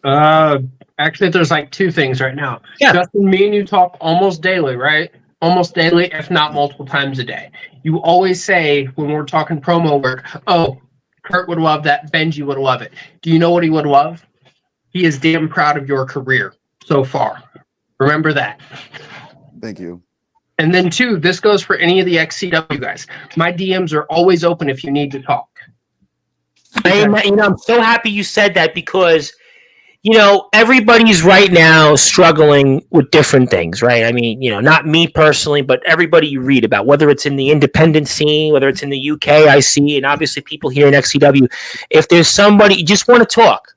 Actually, there's like two things right now. Yeah. Justin, me and you talk almost daily, right? Almost daily, if not multiple times a day. You always say when we're talking promo work, oh, Kurt would love that, Benji would love it. Do you know what he would love? He is damn proud of your career so far. Remember that. Thank you. And then two, this goes for any of the XCW guys. My DMs are always open if you need to talk. I'm so happy you said that, because everybody's right now struggling with different things, right? I mean, not me personally, but everybody you read about, whether it's in the independent scene, whether it's in the UK, I see, and obviously people here in XCW. If there's somebody you just want to talk,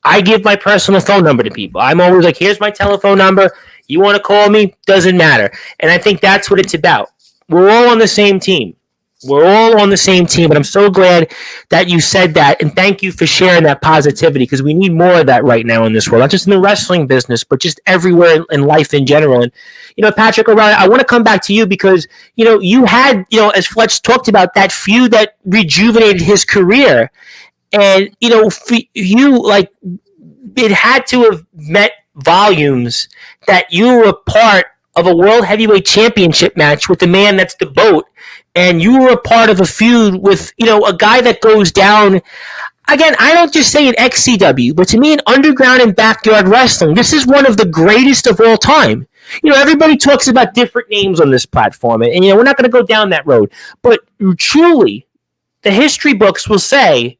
I give my personal phone number to people. I'm always like, here's my telephone number. You want to call me? Doesn't matter. And I think that's what it's about. We're all on the same team. We're all on the same team, and I'm so glad that you said that, and thank you for sharing that positivity, because we need more of that right now in this world, not just in the wrestling business, but just everywhere in life in general. And, Patrick O'Reilly, I want to come back to you, because, you had, as Fletch talked about, that feud that rejuvenated his career, and, for you, like, it had to have met volumes that you were a part of a World Heavyweight Championship match with the man that's the GOAT, and you were a part of a feud with, a guy that goes down. Again, I don't just say in XCW, but to me in underground and backyard wrestling, this is one of the greatest of all time. Everybody talks about different names on this platform, and, we're not going to go down that road. But truly, the history books will say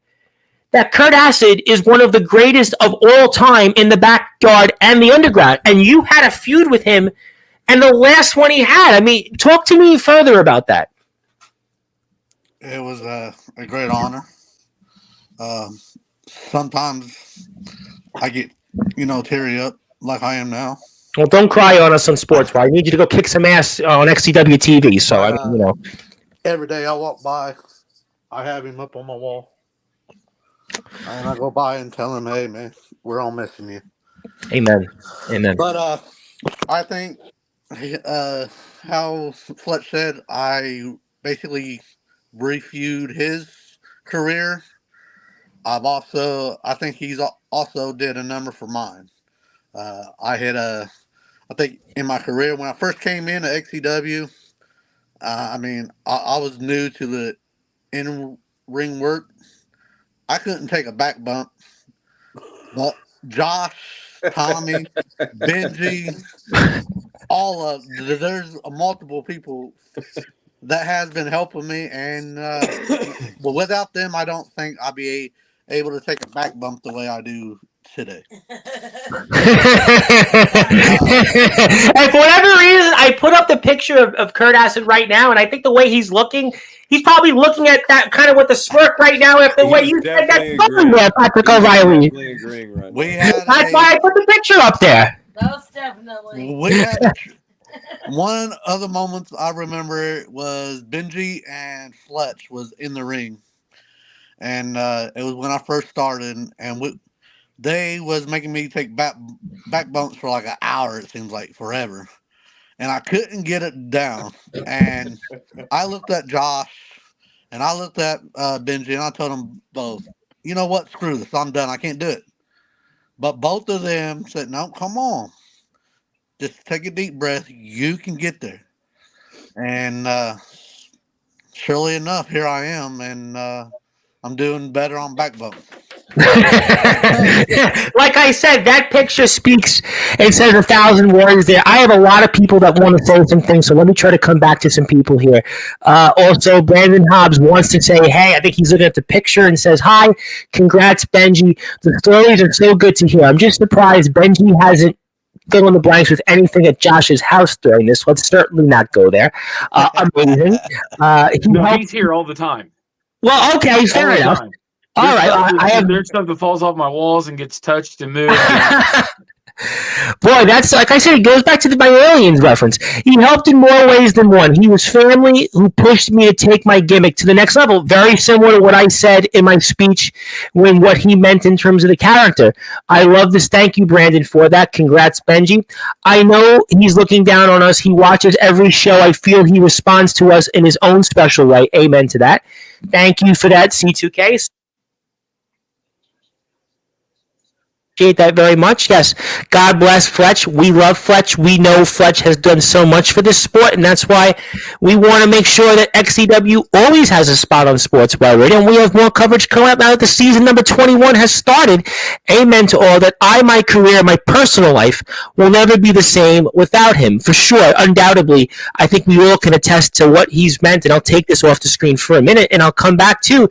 that Kurt Acid is one of the greatest of all time in the backyard and the underground. And you had a feud with him, and the last one he had. I mean, talk to me further about that. It was a great honor. Sometimes I get, teary up like I am now. Well, don't cry on us on Sportswire. I need you to go kick some ass on XCW TV. So, Every day I walk by, I have him up on my wall. And I go by and tell him, hey, man, we're all missing you. Amen. But I think how Fletch said, I basically reviewed his career. I think he's also did a number for mine. I think in my career, when I first came into XCW, I was new to the in-ring work. I couldn't take a back bump, but Josh Tommy, Benji, all of there's multiple people that has been helping me, and well, without them, I don't think I'd be able to take a back bump the way I do today. And for whatever reason, I put up the picture of Kurt Acid right now, and I think the way he's looking, he's probably looking at that kind of with a smirk right now after the way you said that something there, Patrick O'Reilly. Agreeing right That's why I put the picture up there. Most definitely. We had one of the moments I remember was Benji and Fletch was in the ring, and it was when I first started, and they was making me take back bumps for like an hour. It seems like forever, and I couldn't get it down. And I looked at Josh, and I looked at Benji, and I told them both, you know what, screw this, I'm done. I can't do it. But both of them said, no, come on. Just take a deep breath. You can get there. And surely enough, here I am, and I'm doing better on back bumps. Like I said, that picture speaks and says 1,000 words there. I have a lot of people that want to say some things, so let me try to come back to some people here. Also, Brandon Hobbs wants to say, hey, I think he's looking at the picture and says, hi, congrats, Benji. The stories are so good to hear. I'm just surprised Benji hasn't fill in the blanks with anything at Josh's house during this. Let's certainly not go there. Amazing. He's here all the time. Well, okay, fair enough. All right, I have there's stuff that falls off my walls and gets touched and moved. Boy, that's like I said. It goes back to my aliens reference. He helped in more ways than one. He was family who pushed me to take my gimmick to the next level. Very similar to what I said in my speech when what he meant in terms of the character. I love this. Thank you, Brandon, for that. Congrats, Benji. I know he's looking down on us. He watches every show. I feel he responds to us in his own special way. Amen to that. Thank you for that, C2K. That very much. Yes. God bless Fletch. We love Fletch. We know Fletch has done so much for this sport, and that's why we want to make sure that XCW always has a spot on Sportswire Radio, and we have more coverage coming up now that the season number 21 has started. Amen to all that. My career, my personal life will never be the same without him, for sure. Undoubtedly, I think we all can attest to what he's meant, and I'll take this off the screen for a minute, and I'll come back to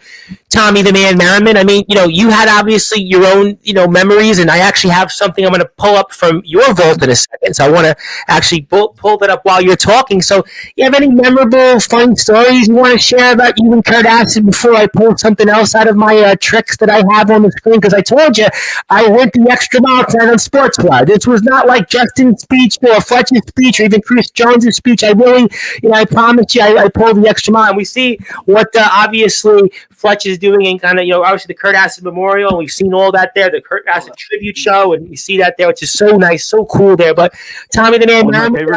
Tommy the Man Merriman. I mean, you had obviously your own, memories, and I actually have something I'm going to pull up from your vault in a second. So I want to actually pull that up while you're talking. So you have any memorable, fun stories you want to share about you and Kurt Acid before I pull something else out of my tricks that I have on the screen? Because I told you I went the extra mile tonight on Sportswire. This was not like Justin's speech or Fletcher's speech or even Chris Jones's speech. I really, I promise you, I pulled the extra mile. And we see what obviously Fletch is doing in kind of, obviously the Kurt Acid Memorial. We've seen all that there, the Kurt Acid tribute show, and you see that there, which is so nice, so cool there. But Tommy the Man Merriman,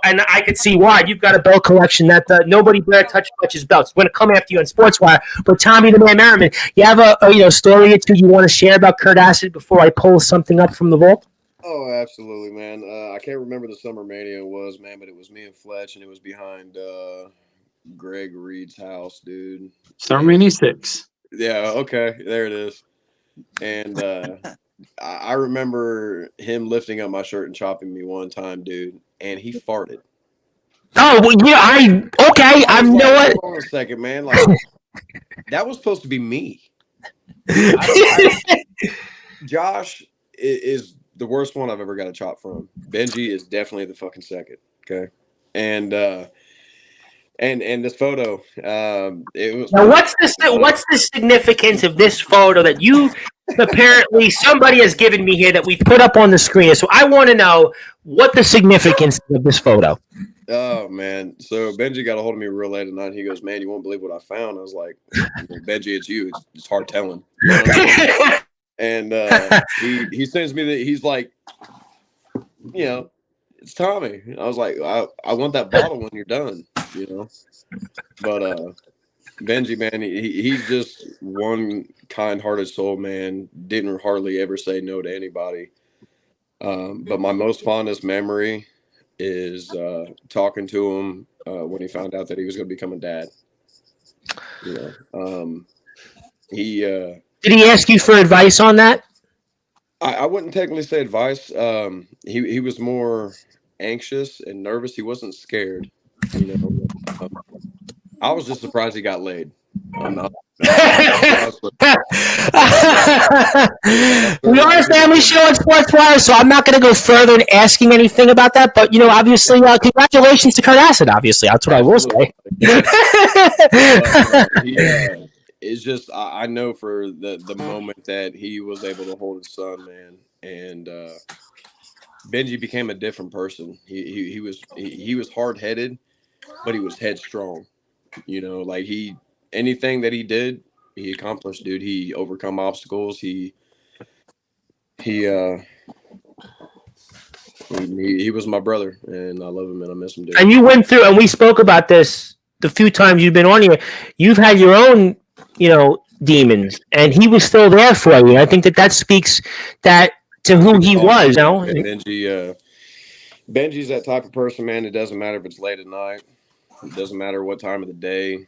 and I could see why. You've got a belt collection that nobody dare touch Fletch's belts. We're going to come after you on Sportswire. But Tommy the Man Merriman, you have a story or two you want to share about Kurt Acid before I pull something up from the vault? Oh, absolutely, man. I can't remember the Summer Mania was, man, but it was me and Fletch, and it was behind Greg Reed's house, dude. Summer Mania 6. Yeah, okay, there it is. And I remember him lifting up my shirt and chopping me one time, dude, and he farted. Oh, well, yeah, I know what. Hold on a second, man. Like, that was supposed to be me. Josh is the worst one I've ever got a chop from. Benji is definitely the fucking second. Okay, and this photo, it was. Now, what's the significance of this photo that you apparently somebody has given me here that we put up on the screen? So I want to know what the significance of this photo. Oh man! So Benji got a hold of me real late at night. He goes, "Man, you won't believe what I found." I was like, "Benji, it's you. It's hard telling." And he sends me that. He's like, it's Tommy. I was like, I want that bottle when you're done, But Benji, man, he's just one kind-hearted soul, man. Didn't hardly ever say no to anybody. But my most fondest memory is talking to him when he found out that he was going to become a dad. Did he ask you for advice on that? I wouldn't technically say advice. He was more anxious and nervous. He wasn't scared. You know, I was just surprised he got laid. We are a family show at Sportzwire, so I'm not going to go further in asking anything about that. But obviously, congratulations to Kurt Acid. Obviously, that's what I will say. It's just I know for the moment that he was able to hold his son, man, and Benji became a different person. He was hard headed, but he was headstrong. Like anything that he did, he accomplished, dude. He overcome obstacles. He was my brother, and I love him, and I miss him, dude. And you went through, and we spoke about this the few times you've been on here. You've had your own, demons, and he was still there for you. I think that speaks to who he was. And Benji's that type of person, man. It doesn't matter if it's late at night. It doesn't matter what time of the day.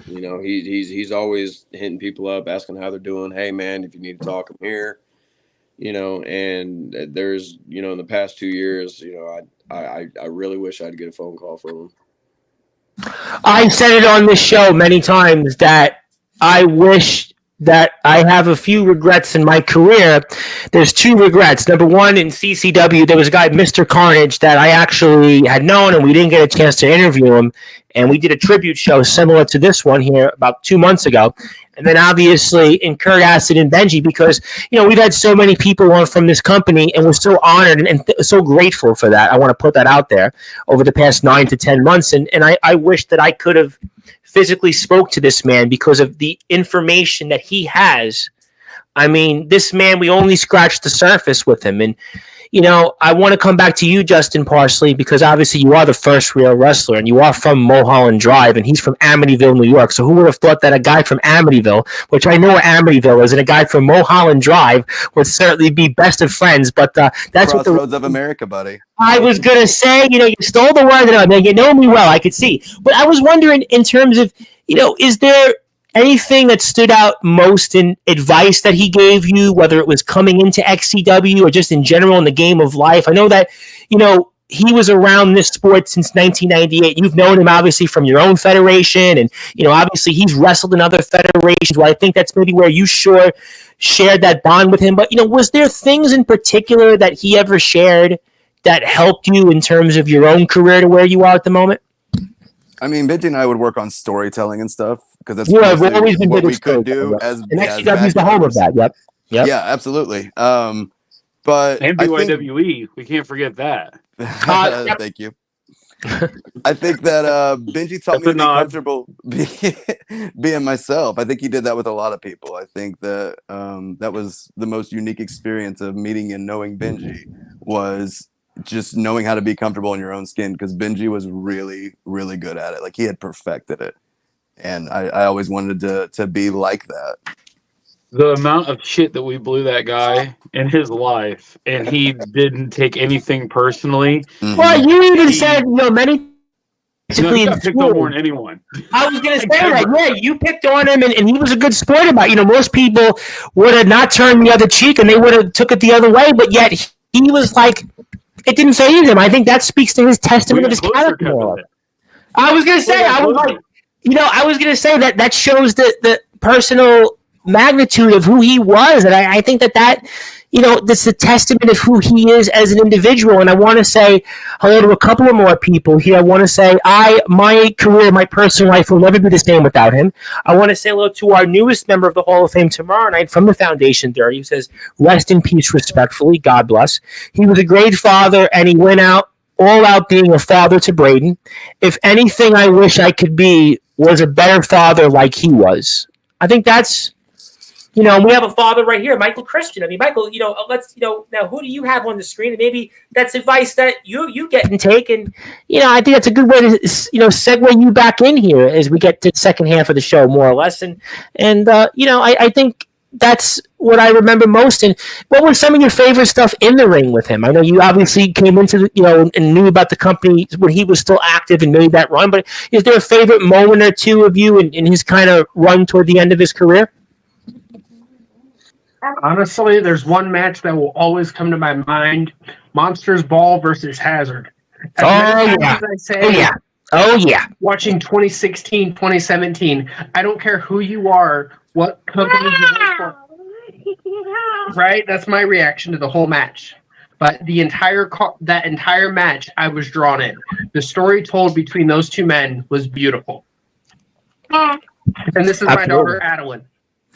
He's always hitting people up, asking how they're doing. Hey, man, if you need to talk, I'm here. And there's, in the past 2 years, I really wish I'd get a phone call from him. I said it on this show many times that I wish that I have a few regrets in my career. There's 2 regrets. Number one, in CCW, there was a guy, Mr. Carnage, that I actually had known, and we didn't get a chance to interview him. And we did a tribute show similar to this one here about 2 months ago. And then obviously in Kurt Acid and Benji, because, we've had so many people on from this company, and we're so honored and so grateful for that. I want to put that out there over the past 9 to 10 months. And I wish that I could have physically spoke to this man because of the information that he has. I mean, this man, we only scratched the surface with him. And, I want to come back to you, Justin Parsley, because obviously you are the first real wrestler, and you are from Mulholland Drive, and he's from Amityville, New York. So who would have thought that a guy from Amityville, which I know where Amityville is, and a guy from Mulholland Drive would certainly be best of friends. But that's Crossroads what of America, buddy. I was going to say, you stole the word. You know me well, I could see. But I was wondering, in terms of, is there anything that stood out most in advice that he gave you, whether it was coming into XCW or just in general in the game of life? I know that, he was around this sport since 1998. You've known him obviously from your own federation, and, obviously he's wrestled in other federations. Well, I think that's maybe where you shared that bond with him. But, was there things in particular that he ever shared that helped you in terms of your own career to where you are at the moment? I mean, Benji and I would work on storytelling and stuff because that's we've always been what big we could do as XCW is the home of that. Yep. Yeah, absolutely. But and BYWE, we can't forget that. Thank you. I think that Benji taught me to be comfortable being myself. I think he did that with a lot of people. I think that that was the most unique experience of meeting and knowing Benji, was just knowing how to be comfortable in your own skin, because Benji was really, really good at it. Like, he had perfected it. And I always wanted to be like that. The amount of shit that we blew that guy in his life, and he didn't take anything personally. Mm-hmm. Well, you even said, many. He got picked on more than anyone. I was going to say that. Yeah, you picked on him, and he was a good sport about it. Most people would have not turned the other cheek, and they would have took it the other way. But yet he was like, it didn't faze him. I think that speaks to his testament of his character. I was going to say, I was going to say that shows the personal magnitude of who he was, and I think that that's a testament of who he is as an individual. And I want to say hello to a couple of more people here. I want to say my career, my personal life will never be the same without him. I want to say hello to our newest member of the Hall of Fame tomorrow night from the Foundation 30, who says, rest in peace, respectfully, God bless. He was a great father, and he went out all out being a father to Braden. If anything I wish I could be was a better father like he was. I think that's, we have a father right here, Michael Christian. I mean, Michael, let's, now who do you have on the screen? And maybe that's advice that you get and take. And, I think that's a good way to, segue you back in here as we get to the second half of the show, more or less. And I think that's what I remember most. And what was some of your favorite stuff in the ring with him? I know you obviously came into and knew about the company when he was still active and made that run, but is there a favorite moment or two of you in his kind of run toward the end of his career? Honestly, there's one match that will always come to my mind: Monsters Ball versus Hazard. As many times as I say, Oh yeah. watching 2016, 2017, I don't care who you are, what company you work for. Right? That's my reaction to the whole match. But that entire match, I was drawn in. The story told between those two men was beautiful. And this is my daughter, Adeline.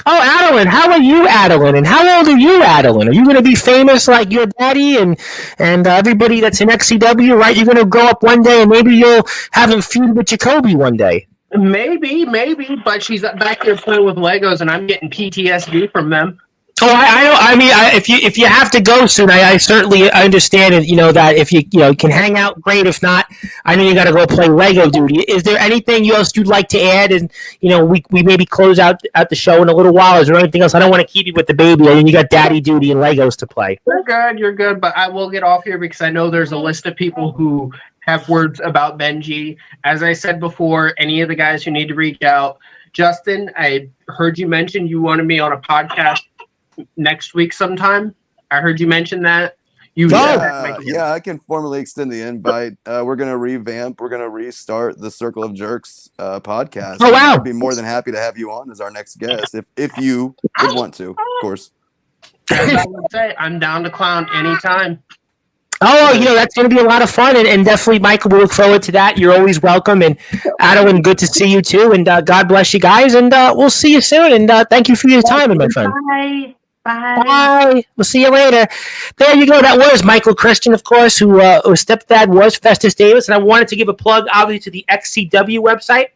Oh, Adeline, how are you, Adeline? And how old are you, Adeline? Are you going to be famous like your daddy and everybody that's in XCW, right? You're going to grow up one day and maybe you'll have a feud with Jacoby one day. Maybe, but she's back there playing with Legos and I'm getting PTSD from them. Oh, I know. I mean, if you have to go soon, I certainly understand it. You know that if you can hang out, great. If not, I know you got to go play Lego duty. Is there anything else you'd like to add? And we maybe close out the show in a little while. Is there anything else? I don't want to keep you with the baby. I mean, you got daddy duty and Legos to play. You're good. But I will get off here because I know there's a list of people who have words about Benji. As I said before, any of the guys who need to reach out. Justin, I heard you mention you wanted me on a podcast next week sometime. I heard you mention that. Yeah, I can formally extend the invite. We're gonna restart the Circle of Jerks podcast. Oh wow! I'd be more than happy to have you on as our next guest if you would want to, of course. As I would say, I'm down to clown anytime. Oh, that's going to be a lot of fun, and definitely, Michael, we look forward to that. You're always welcome, and Adeline, good to see you too, and God bless you guys, and we'll see you soon, and thank you for your time, my friend. Bye. We'll see you later. There you go. That was Michael Christian, of course, whose stepdad was Festus Davis. And I wanted to give a plug, obviously, to the XCW website.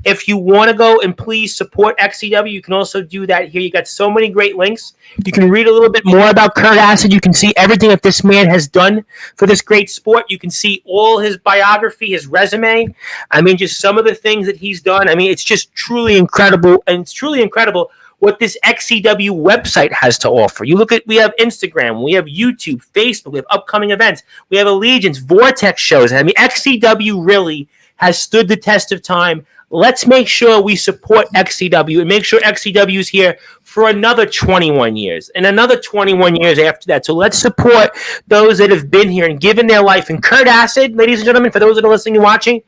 If you want to go and please support XCW, you can also do that here. You got so many great links. You can read a little bit more about Kurt Acid. You can see everything that this man has done for this great sport. You can see all his biography, his resume. I mean, just some of the things that he's done. I mean, it's just truly incredible. And it's truly incredible what this XCW website has to offer. We have Instagram, we have YouTube, Facebook, we have upcoming events, we have Allegiance, Vortex shows. I mean, XCW really has stood the test of time. Let's make sure we support XCW and make sure XCW is here for another 21 years and another 21 years after that. So let's support those that have been here and given their life. And Kurt Acid, ladies and gentlemen, for those that are listening and watching,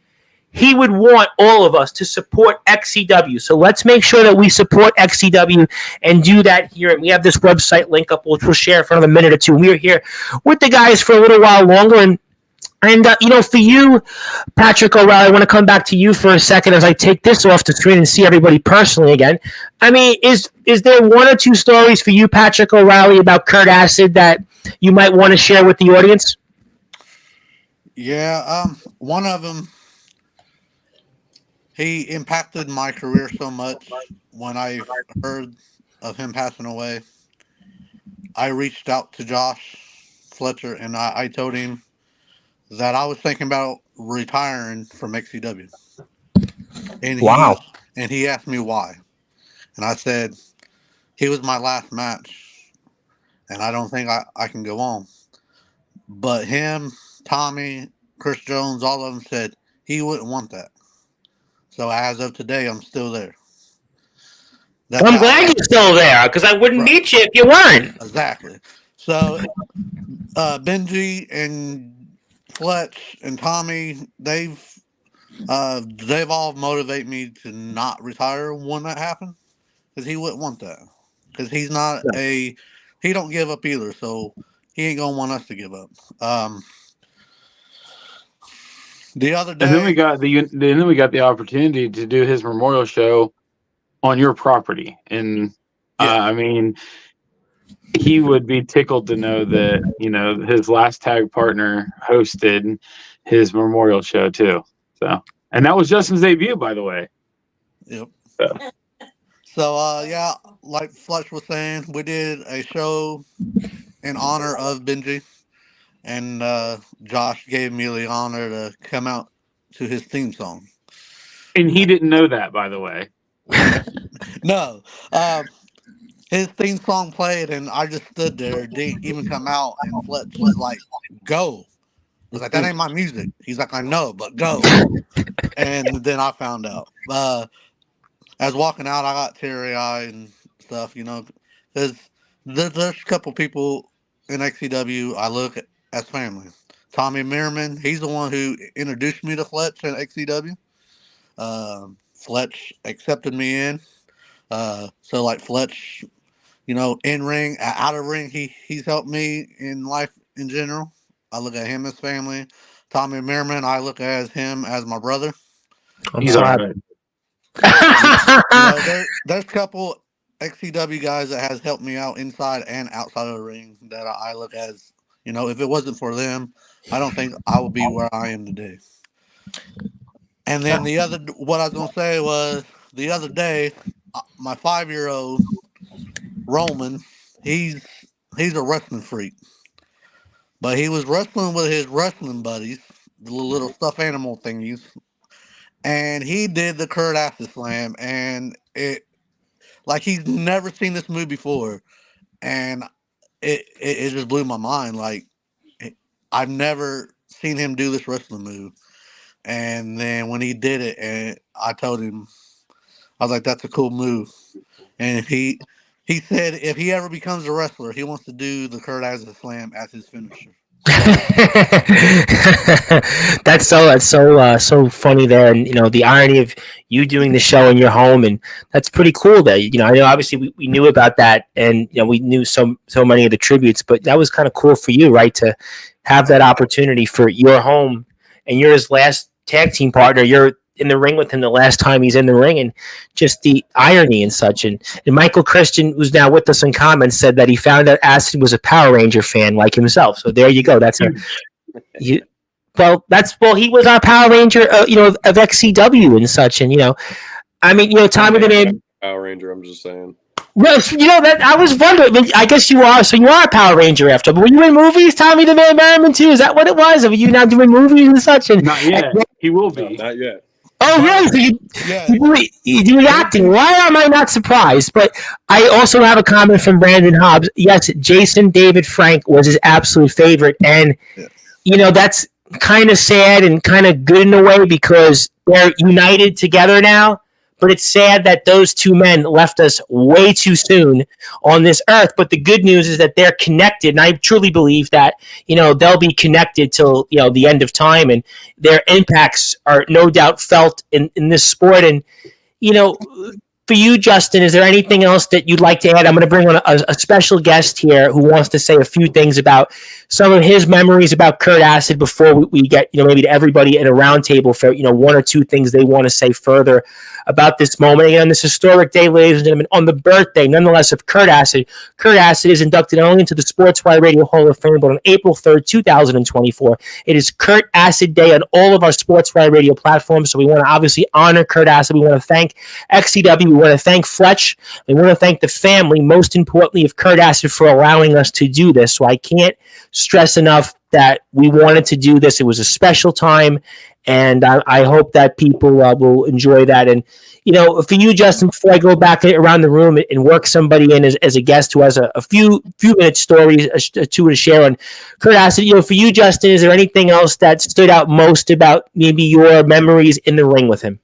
he would want all of us to support XCW. So let's make sure that we support XCW and do that here. And we have this website link up, which we'll share for another minute or two. We're here with the guys for a little while longer. And for you, Patrick O'Reilly, I want to come back to you for a second as I take this off the screen and see everybody personally again. I mean, is there one or two stories for you, Patrick O'Reilly, about Kurt Acid that you might want to share with the audience? Yeah, one of them, he impacted my career so much. When I heard of him passing away, I reached out to Josh Fletcher and I told him that I was thinking about retiring from XCW. And wow. He asked me why. And I said, he was my last match, and I don't think I can go on. But him, Tommy, Chris Jones, all of them said he wouldn't want that. So as of today, I'm still there. I'm glad you're still there, because I wouldn't meet you if you weren't. Exactly. So Benji and Fletch and Tommy, they've all motivated me to not retire when that happened, because he wouldn't want that, because he's not he don't give up either, so he ain't gonna want us to give up. The other day, and then we got the opportunity to do his memorial show on your property, and I mean, he would be tickled to know that his last tag partner hosted his memorial show too. So, and that was Justin's debut, by the way. Yep. So yeah, like Fletch was saying, we did a show in honor of Benji, and Josh gave me the honor to come out to his theme song. And he didn't know that, by the way. No. His theme song played, and I just stood there. Didn't even come out, and Fletch was like, "Go." I was like, "That ain't my music." He's like, "I know, but go." And then I found out. As walking out, I got teary-eyed and stuff, because there's a couple people in XCW I look at as family. Tommy Merriman, he's the one who introduced me to Fletch in XCW. Fletch accepted me in. So like Fletch, in ring, out of ring, he's helped me in life in general. I look at him as family. Tommy Merriman, I look at him as my brother. I'm He's sorry. all right. There's a couple XCW guys that has helped me out inside and outside of the ring that I look as, if it wasn't for them, I don't think I would be where I am today. And then what I was gonna say was the other day, my 5-year-old Roman, he's a wrestling freak, but he was wrestling with his wrestling buddies, the little stuffed animal thingies, and he did the Kurt Acid Slam, and it like he's never seen this move before, and it just blew my mind. Like I've never seen him do this wrestling move, and then when he did it, and I told him, I was like, "That's a cool move," and he said if he ever becomes a wrestler, he wants to do the Kurt Acid Slam as his finisher. That's so funny there, and the irony of you doing the show in your home, and that's pretty cool. That I know obviously we knew about that, and we knew so many of the tributes, but that was kind of cool for you, right? To have that opportunity for your home, and you're his last tag team partner. You're in the ring with him the last time he's in the ring, and just the irony and such. And Michael Christian, who's now with us in comments, said that he found out Acid was a Power Ranger fan like himself. So there you go. That's he was our Power Ranger, of XCW and such. And Tommy the Man. Power Ranger. I'm just saying. Well, that I was wondering. I guess you are. So you are a Power Ranger after. But were you in movies, Tommy the Man Merriman too? Is that what it was? Are you now doing movies and such? And Not yet. He will be. Not yet. Oh, really? So you do acting. Why am I not surprised? But I also have a comment from Brandon Hobbs. Yes, Jason David Frank was his absolute favorite. And, that's kind of sad and kind of good in a way because they're united together now. But it's sad that those two men left us way too soon on this earth. But the good news is that they're connected. And I truly believe that, they'll be connected till, the end of time. And their impacts are no doubt felt in this sport. And, for you, Justin, is there anything else that you'd like to add? I'm going to bring on a special guest here who wants to say a few things about some of his memories about Kurt Acid before we get, maybe to everybody in a roundtable for, one or two things they want to say further about this moment. Again, on this historic day, ladies and gentlemen, on the birthday, nonetheless, of Kurt Acid. Kurt Acid is inducted not only into the Sportswire Radio Hall of Fame, but on April 3rd, 2024. It is Kurt Acid Day on all of our Sportswire Radio platforms, so we want to obviously honor Kurt Acid. We want to thank XCW. We want to thank Fletch. We want to thank the family, most importantly, of Kurt Acid for allowing us to do this. So I can't stress enough that we wanted to do this. It was a special time, and I hope that people will enjoy that. And, for you, Justin, before I go back around the room and work somebody in as a guest who has a few minute stories to share on Kurt Acid, for you, Justin, is there anything else that stood out most about maybe your memories in the ring with him?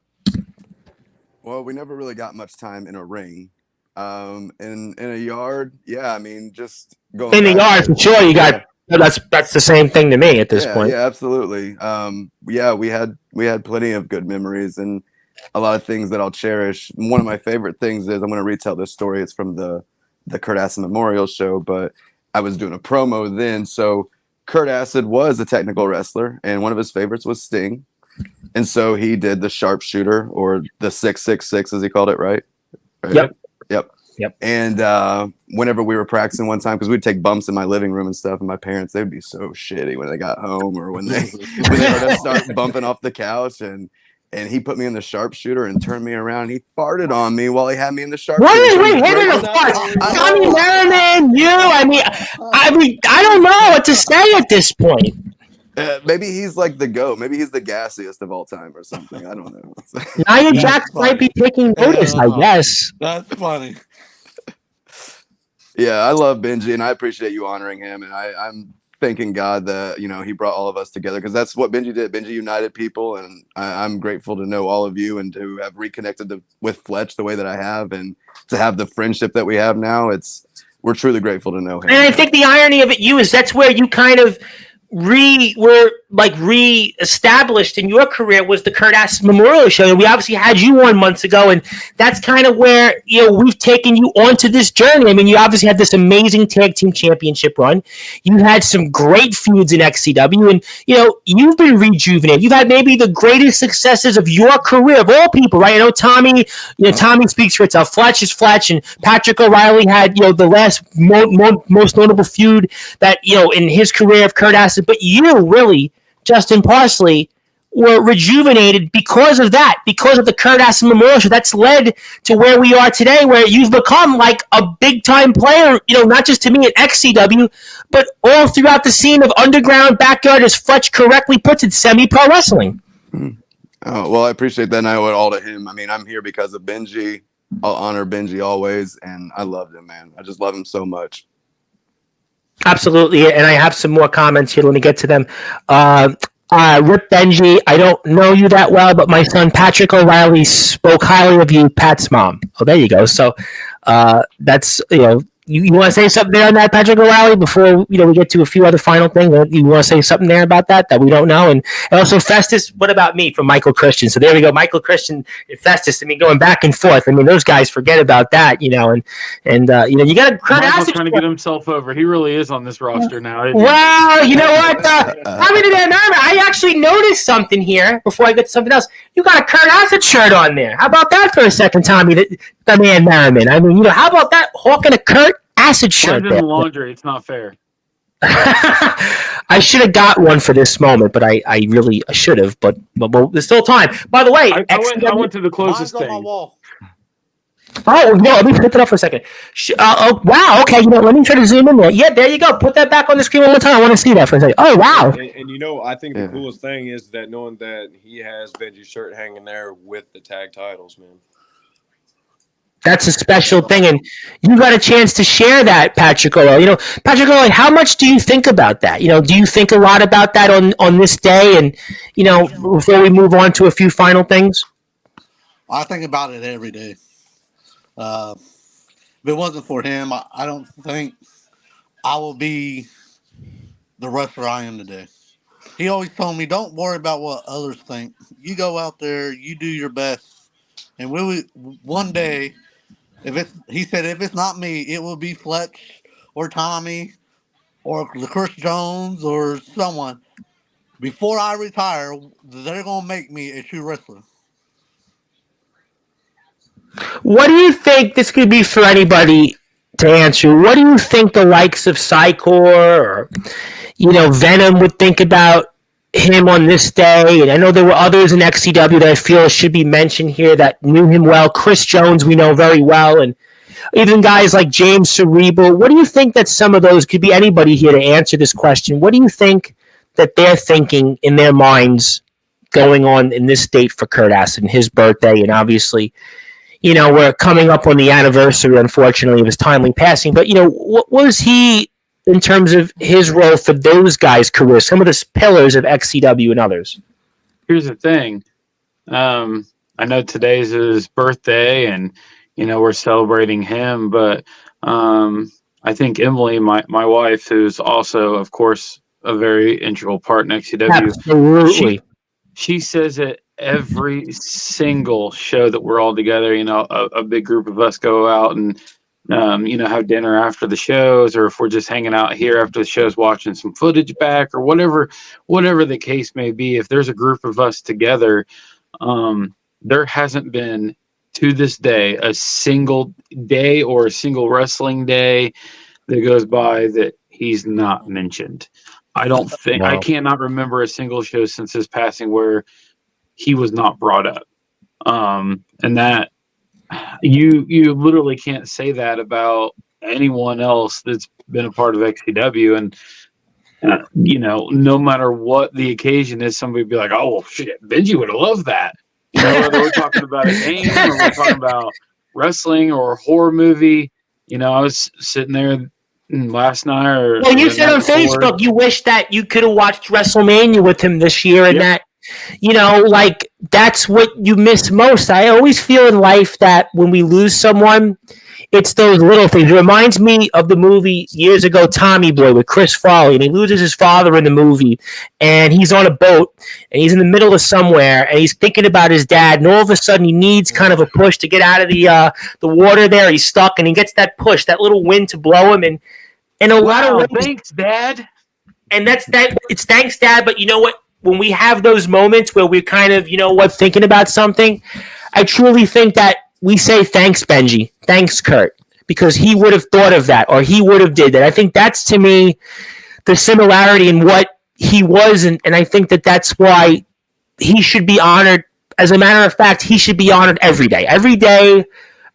Well, we never really got much time in a ring. In a yard, yeah, I mean, just going in the yard, for sure, you got... That's the same thing to me at this point. Yeah, absolutely. We had plenty of good memories and a lot of things that I'll cherish. One of my favorite things is I'm going to retell this story. It's from the Kurt Acid Memorial Show, but I was doing a promo then. So Kurt Acid was a technical wrestler, and one of his favorites was Sting, and so he did the sharpshooter or the 666 as he called it, right? Yep. And whenever we were practicing one time, because we'd take bumps in my living room and stuff, and my parents, they'd be so shitty when they got home or when they were to start bumping off the couch. And he put me in the sharpshooter and turned me around. He farted on me while he had me in the sharpshooter. Wait, hit it apart. Tommy Merriman, you. I mean, I don't know what to say at this point. Maybe he's like the GOAT. Maybe he's the gassiest of all time or something. I don't know. Nia Jax might be taking notice, I guess. That's funny. Yeah, I love Benji, and I appreciate you honoring him. And I'm thanking God that he brought all of us together, because that's what Benji did. Benji united people, and I'm grateful to know all of you and to have reconnected with Fletch the way that I have, and to have the friendship that we have now. It's we're truly grateful to know him. And I think the irony of it, is that's where you kind of re-established in your career was the Kurt Aston Memorial Show. And we obviously had you on months ago, and that's kind of where, we've taken you onto this journey. I mean, you obviously had this amazing tag team championship run. You had some great feuds in XCW, and, you've been rejuvenated. You've had maybe the greatest successes of your career of all people, right? I know Tommy, Tommy speaks for itself. Fletch is Fletch, and Patrick O'Reilly had, the last most notable feud that, in his career of Kurt Aston. But you really, Justin Parsley, were rejuvenated because of that, because of the Kurt Aston Memorial Show. That's led to where we are today, where you've become like a big-time player, not just to me at XCW, but all throughout the scene of underground backyard, as Fletch correctly puts it, semi-pro wrestling. Oh, well, I appreciate that, and I owe it all to him. I mean, I'm here because of Benji. I'll honor Benji always, and I loved him, man. I just love him so much. Absolutely, and I have some more comments here. Let me get to them. Rip Benji, I don't know you that well, but my son Patrick O'Reilly spoke highly of you, Pat's mom. Oh, there you go. So that's, you want to say something there on that, Patrick O'Reilly, before we get to a few other final things? You want to say something there about that we don't know? And also Festus, what about me, from Michael Christian? So there we go, Michael Christian and Festus. I mean, going back and forth. I mean, those guys forget about that, and you got to Kurt Aston trying to get himself over. He really is on this roster now. Well, you know what? I actually noticed something here before I get to something else. You got a Kurt Aston shirt on there. How about that for a second, Tommy? The man Merriman. I mean, how about that? Hawking a Kurt Acid shirt. In the laundry. It's not fair. I should have got one for this moment, but I really should have. But there's still time. By the way, I went to the closest thing. On my wall. Oh no! Let me put that up for a second. Oh wow! Okay, let me try to zoom in there. Yeah, there you go. Put that back on the screen one more time. I want to see that for a second. Oh wow! And I think the coolest thing is that knowing that he has Benji's shirt hanging there with the tag titles, man. That's a special thing, and you got a chance to share that, Patrick O'Reilly. Patrick O'Reilly, how much do you think about that? Do you think a lot about that on this day? And before we move on to a few final things, I think about it every day. If it wasn't for him, I don't think I will be the wrestler I am today. He always told me, don't worry about what others think. You go out there, you do your best. And one day, he said, if it's not me, it will be Fletch or Tommy or Chris Jones or someone. Before I retire, they're going to make me a true wrestler. What do you think, this could be for anybody to answer, what do you think the likes of Psychor or, Venom would think about him on this day? And I know there were others in XCW that I feel should be mentioned here that knew him well. Chris Jones, we know very well, and even guys like James Cerebral. What do you think that some of those, could be anybody here to answer this question, what do you think that they're thinking in their minds going on in this date for Kurt Aston, his birthday, and obviously, we're coming up on the anniversary, unfortunately, of his timely passing. But, what was he, in terms of his role for those guys' careers, some of the pillars of XCW and others? Here's the thing. I know today's his birthday, and, we're celebrating him. But I think Emily, my wife, who's also, of course, a very integral part in XCW. Absolutely. She says it every single show that we're all together. A big group of us go out and have dinner after the shows, or if we're just hanging out here after the shows watching some footage back, or whatever the case may be. If there's a group of us together, there hasn't been, to this day, a single day or a single wrestling day that goes by that he's not mentioned. I don't think, I cannot remember a single show since his passing where he was not brought up. And that you literally can't say that about anyone else that's been a part of XCW. And, no matter what the occasion is, somebody would be like, oh, well, shit, Benji would have loved that. Whether we're talking about a game or we're talking about wrestling or a horror movie. I was sitting there last night. Well, you said on Facebook you wish that you could have watched WrestleMania with him this year, and that, that's what you miss most. I always feel in life that when we lose someone, it's those little things. It reminds me of the movie years ago, Tommy Boy, with Chris Farley, and he loses his father in the movie, and he's on a boat, and he's in the middle of somewhere, and he's thinking about his dad, and all of a sudden he needs kind of a push to get out of the water there. He's stuck, and he gets that push, that little wind to blow him, and a lot of ways, thanks, Dad. and that's that. It's thanks, Dad. But you know what? When we have those moments where we're kind of, thinking about something, I truly think that we say thanks, Benji, thanks, Kurt, because he would have thought of that or he would have did that. I think that's, to me, the similarity in what he was, and I think that that's why he should be honored. As a matter of fact, he should be honored every day. Every day.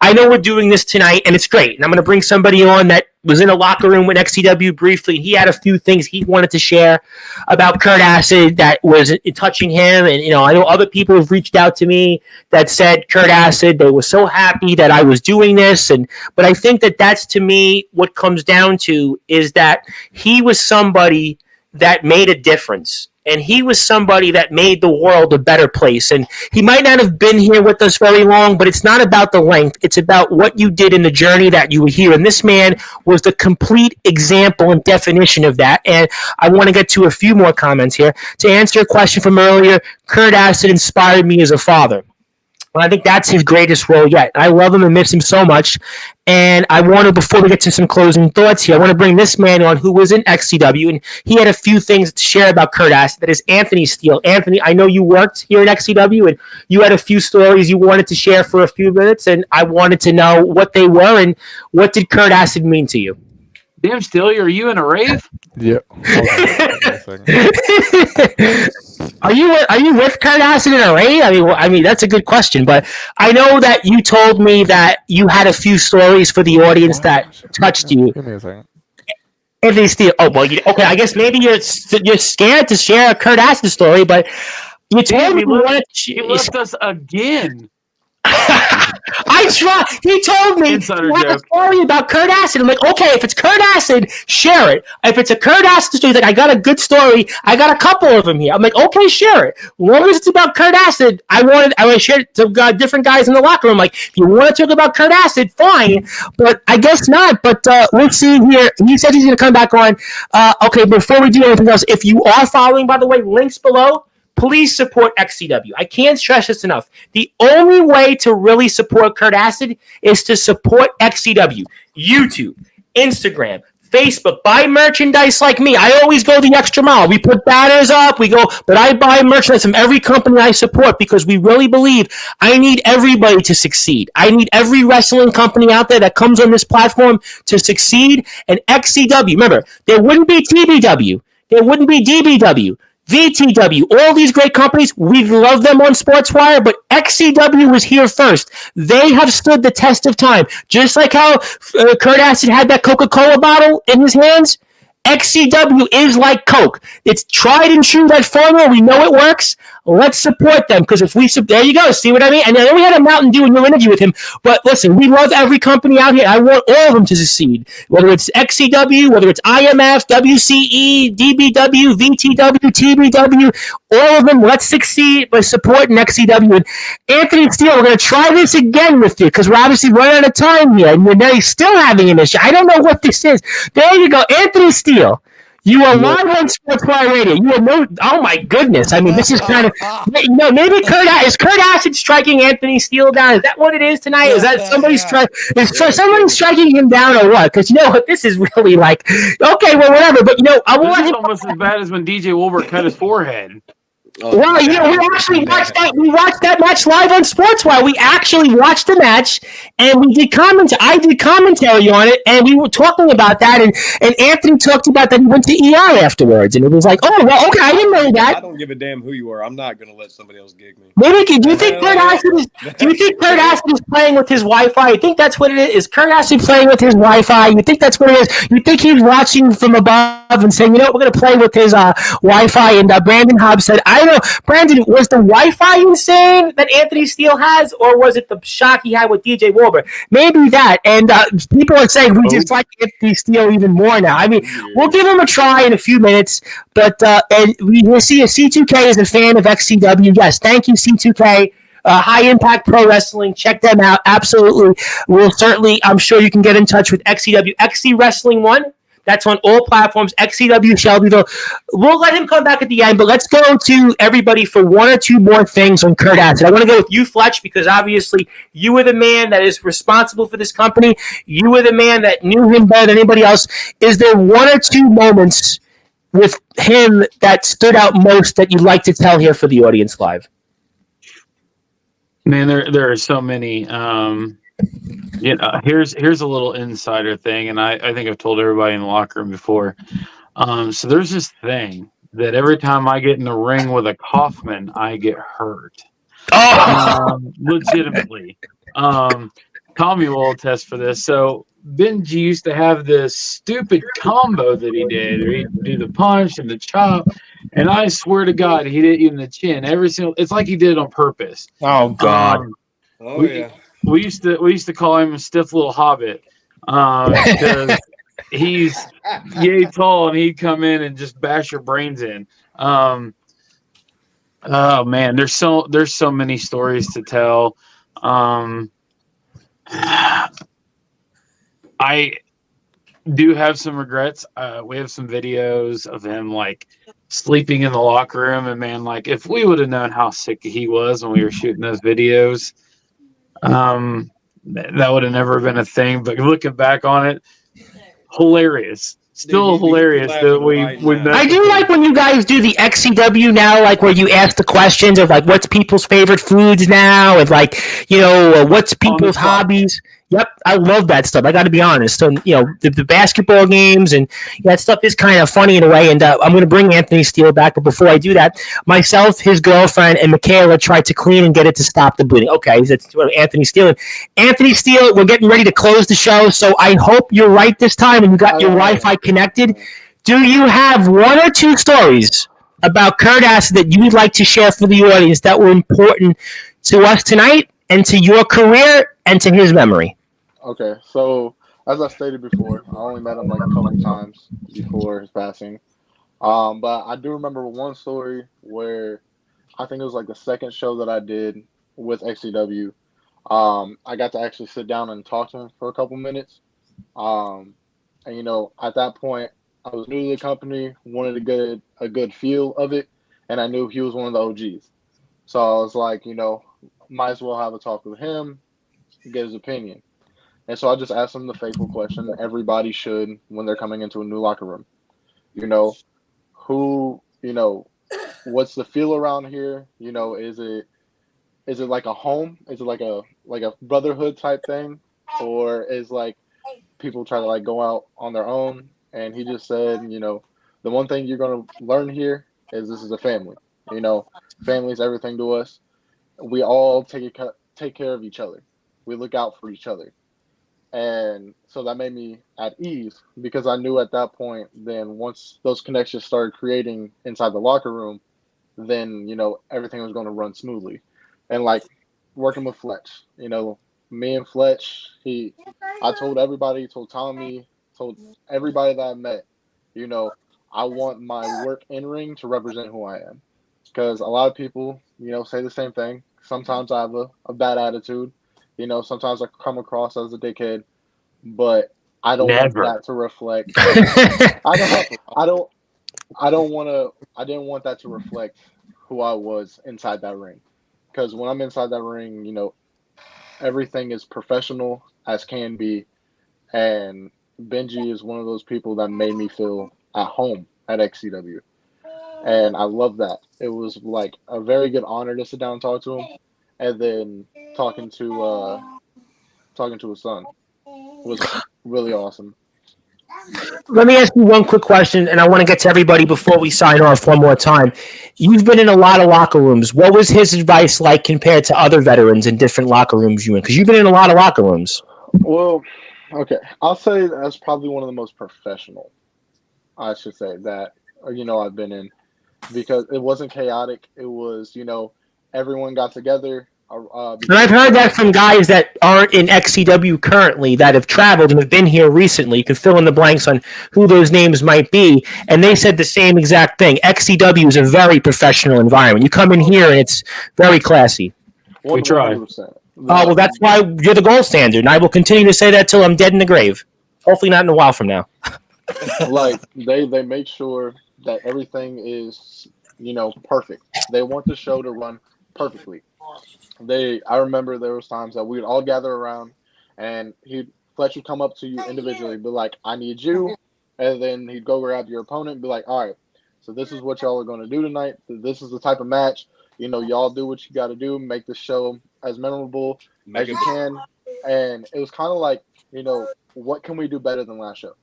I know we're doing this tonight, and it's great. And I'm going to bring somebody on that was in a locker room with XCW briefly. He had a few things he wanted to share about Kurt Acid that was touching him. And, I know other people have reached out to me that said, Kurt Acid, they were so happy that I was doing this. But I think that that's, to me, what comes down to is that he was somebody that made a difference. And he was somebody that made the world a better place. And he might not have been here with us very long, but it's not about the length. It's about what you did in the journey that you were here. And this man was the complete example and definition of that. And I want to get to a few more comments here. To answer a question from earlier, Kurt Acid inspired me as a father. And I think that's his greatest role yet. I love him and miss him so much. And I want to, before we get to some closing thoughts here, I want to bring this man on who was in XCW, and he had a few things to share about Kurt Acid. That is Anthony Steele. Anthony, I know you worked here at XCW, and you had a few stories you wanted to share for a few minutes, and I wanted to know what they were and what did Kurt Acid mean to you? Damn, Steele, are you in a rave? Yeah. Are you with Kurt Acid in a rave? I mean that's a good question, but I know that you told me that you had a few stories for the audience that touched you. Give me a second. Anthony Steele. Oh well, okay. I guess maybe you're scared to share a Kurt Acid story, but you told me he left us again. I tried. He told me Insider had a joke. story about Kurt Acid. I'm like, okay, if it's Kurt Acid, share it. If it's a Kurt Acid story, he's like, I got a good story. I got a couple of them here. I'm like, okay, share it. As long as it's about Kurt Acid, I want to share it to different guys in the locker room. Like, if you want to talk about Kurt Acid, fine, but I guess not. But let's see here. He said he's going to come back on. Okay, before we do anything else, if you are following, by the way, links below. Please support XCW. I can't stress this enough. The only way to really support Kurt Acid is to support XCW. YouTube, Instagram, Facebook. Buy merchandise like me. I always go the extra mile. We put banners up. But I buy merchandise from every company I support because we really believe I need everybody to succeed. I need every wrestling company out there that comes on this platform to succeed. And XCW, remember, there wouldn't be TBW. There wouldn't be DBW. VTW, all these great companies, we love them on Sportswire, but XCW was here first. They have stood the test of time. Just like how Kurt Acid had that Coca-Cola bottle in his hands, XCW is like Coke. It's tried and true, that formula. We know it works. Let's support them because if we there you go. See what I mean? And I know we had a Mountain Dew in your interview with him, but listen, we love every company out here. I want all of them to succeed, whether it's XCW, whether it's IMF, WCE, DBW, VTW, TBW, all of them. Let's succeed by supporting XCW. And Anthony Steele, we're going to try this again with you because we're obviously running out of time here, and we're still having an issue. I don't know what this is. There you go, Anthony Steele. You are live on Sportswire Radio. You are no. Oh my goodness! I mean, this is kind of maybe Kurt Acid striking Anthony Steele down? Is that what it is tonight? Is that somebody somebody striking him down or what? Because you know what, this is really like okay, well, whatever. But I want him almost as bad as when DJ Wilbur cut his forehead. Well, we actually watched that. We watched that match live on Sportswire. We actually watched the match, and we did I did commentary on it, and we were talking about that. And Anthony talked about that he went to ER afterwards, and it was like, oh, well, okay, I didn't know that. I don't give a damn who you are. I'm not going to let somebody else gig me. Maybe do you think Kurt Acid is playing with his Wi-Fi? You think that's what it is? Is Kurt Acid playing with his Wi-Fi? You think that's what it is? You think he's watching from above and saying, we're going to play with his Wi-Fi? And Brandon Hobbs said, I don't know, Brandon, was the Wi-Fi insane that Anthony Steele has, or was it the shot he had with DJ Wilbur? Maybe that. And people are saying we just like Anthony Steele even more now. I mean, we'll give him a try in a few minutes, but and we will see if C2K is a fan of XCW. Yes, thank you, C2K. High Impact Pro Wrestling. Check them out. Absolutely. We'll certainly, I'm sure you can get in touch with XCW. XC Wrestling 1. That's on all platforms. XCW Shelbyville. We'll let him come back at the end, but let's go to everybody for one or two more things on Kurt Acid. I want to go with you, Fletch, because obviously you were the man that is responsible for this company. You were the man that knew him better than anybody else. Is there one or two moments with him that stood out most that you'd like to tell here for the audience live? Man, there are so many. Here's a little insider thing, and I think I've told everybody in the locker room before. So there's this thing that every time I get in the ring with a Kaufman, I get hurt. Legitimately. Tommy will attest for this. So Benji used to have this stupid combo that he did. He'd do the punch and the chop, and I swear to God, he hit you in the chin every single. It's like he did it on purpose. Oh God! We used to call him a stiff little hobbit because he's yay tall and he'd come in and just bash your brains in. Oh man, there's so many stories to tell. I do have some regrets. We have some videos of him like sleeping in the locker room, and man, like if we would have known how sick he was when we were shooting those videos, that would have never been a thing. But looking back on it, hilarious. Still hilarious that we I do like when you guys do the XCW now, like where you ask the questions of like what's people's favorite foods now, and like what's people's hobbies. Yep, I love that stuff. I got to be honest. So the basketball games and that stuff is kind of funny in a way. And I'm going to bring Anthony Steele back, but before I do that, myself, his girlfriend, and Michaela tried to clean and get it to stop the bleeding. Okay, that's Anthony Steele. Anthony Steele, we're getting ready to close the show, so I hope you're right this time and you got your Wi-Fi connected. Do you have one or two stories about Kurt Acid that you would like to share for the audience that were important to us tonight and to your career and to his memory? Okay, so as I stated before, I only met him like a couple times before his passing. But I do remember one story where I think it was like the second show that I did with XCW. I got to actually sit down and talk to him for a couple minutes. And at that point, I was new to the company, wanted to get a good feel of it, and I knew he was one of the OGs. So I was like, might as well have a talk with him, get his opinion. And so I just asked him the faithful question that everybody should when they're coming into a new locker room. What's the feel around here? Is it like a home? Is it like a brotherhood type thing? Or is like people try to like go out on their own? And he just said, the one thing you're going to learn here is this is a family. Family is everything to us. We all take care of each other. We look out for each other. And so that made me at ease because I knew at that point, then once those connections started creating inside the locker room, then, everything was going to run smoothly. And like working with Fletch, me and Fletch, I told everybody, told Tommy, told everybody that I met, I want my work in ring to represent who I am. Because a lot of people, say the same thing. Sometimes I have a bad attitude. Sometimes I come across as a dickhead, but I don't want that to reflect. I didn't want that to reflect who I was inside that ring. Because when I'm inside that ring, everything is professional as can be. And Benji is one of those people that made me feel at home at XCW. And I love that. It was like a very good honor to sit down and talk to him. And then talking to his son was really awesome. Let me ask you one quick question, and I want to get to everybody before we sign off one more time. You've been in a lot of locker rooms. What was his advice like compared to other veterans in different locker rooms you in? Because you've been in a lot of locker rooms. Well, okay. I'll say that's probably one of the most professional, I should say, that, I've been in. Because it wasn't chaotic. It was, everyone got together. And I've heard that from guys that aren't in XCW currently that have traveled and have been here recently. You can fill in the blanks on who those names might be. And they said the same exact thing. XCW is a very professional environment. You come in here and it's very classy. We try. 100%. Oh, well, that's why you're the gold standard, and I will continue to say that till I'm dead in the grave. Hopefully not in a while from now. Like they make sure that everything is, perfect. They want the show to run perfectly. I remember there was times that we would all gather around, and Fletch would come up to you individually, be like, "I need you," and then he'd go grab your opponent and be like, "All right, so this is what y'all are going to do tonight. This is the type of match. Y'all do what you got to do. Make the show as memorable as you can." And it was kind of like, what can we do better than last show?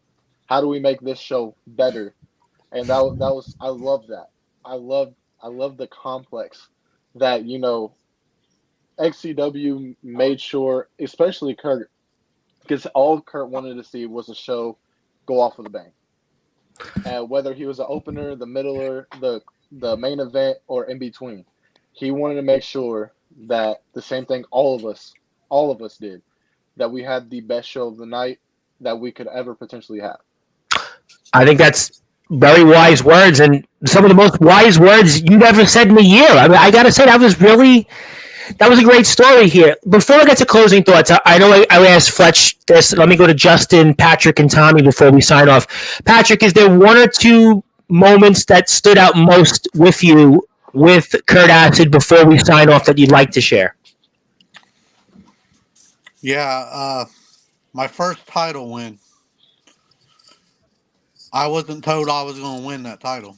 How do we make this show better? And that was I love that. I love the complex that XCW made sure, especially Kurt, because all Kurt wanted to see was a show go off with a bang. Whether he was the opener, the middler, the main event, or in between, he wanted to make sure that the same thing all of us did, that we had the best show of the night that we could ever potentially have. I think that's very wise words, and some of the most wise words you've ever said in a year. I mean, I got to say, that was a great story here. Before I get to closing thoughts, I know I asked Fletch this. Let me go to Justin, Patrick, and Tommy before we sign off. Patrick, is there one or two moments that stood out most with you with Kurt Acid before we sign off that you'd like to share? Yeah, my first title win. I wasn't told I was going to win that title.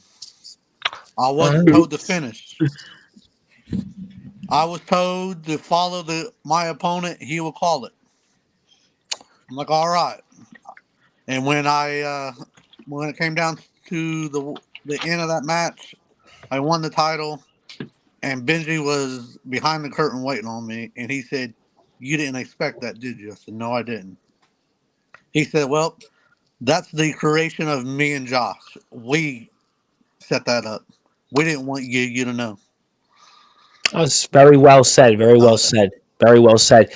I wasn't told to finish. I was told to follow my opponent. He will call it. I'm like, all right. And when it came down to the end of that match, I won the title, and Benji was behind the curtain waiting on me, and he said, "You didn't expect that, did you?" I said, "No, I didn't." He said, "Well, that's the creation of me and Josh. We set that up. We didn't want you to know." That was very well said. Very well said. Very well said.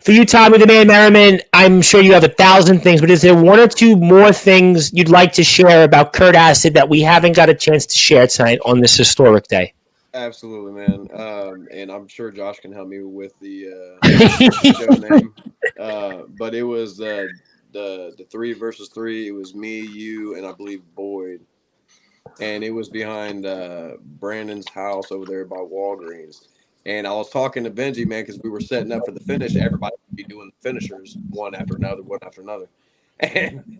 For you, Tommy the Man Merriman, I'm sure you have 1,000 things, but is there one or two more things you'd like to share about Kurt Acid that we haven't got a chance to share tonight on this historic day? Absolutely, man. And I'm sure Josh can help me with the show name. But it was the 3 versus 3. It was me, you, and I believe Boyd. And it was behind Brandon's house over there by Walgreens. And I was talking to Benji, man, because we were setting up for the finish. Everybody would be doing the finishers one after another. And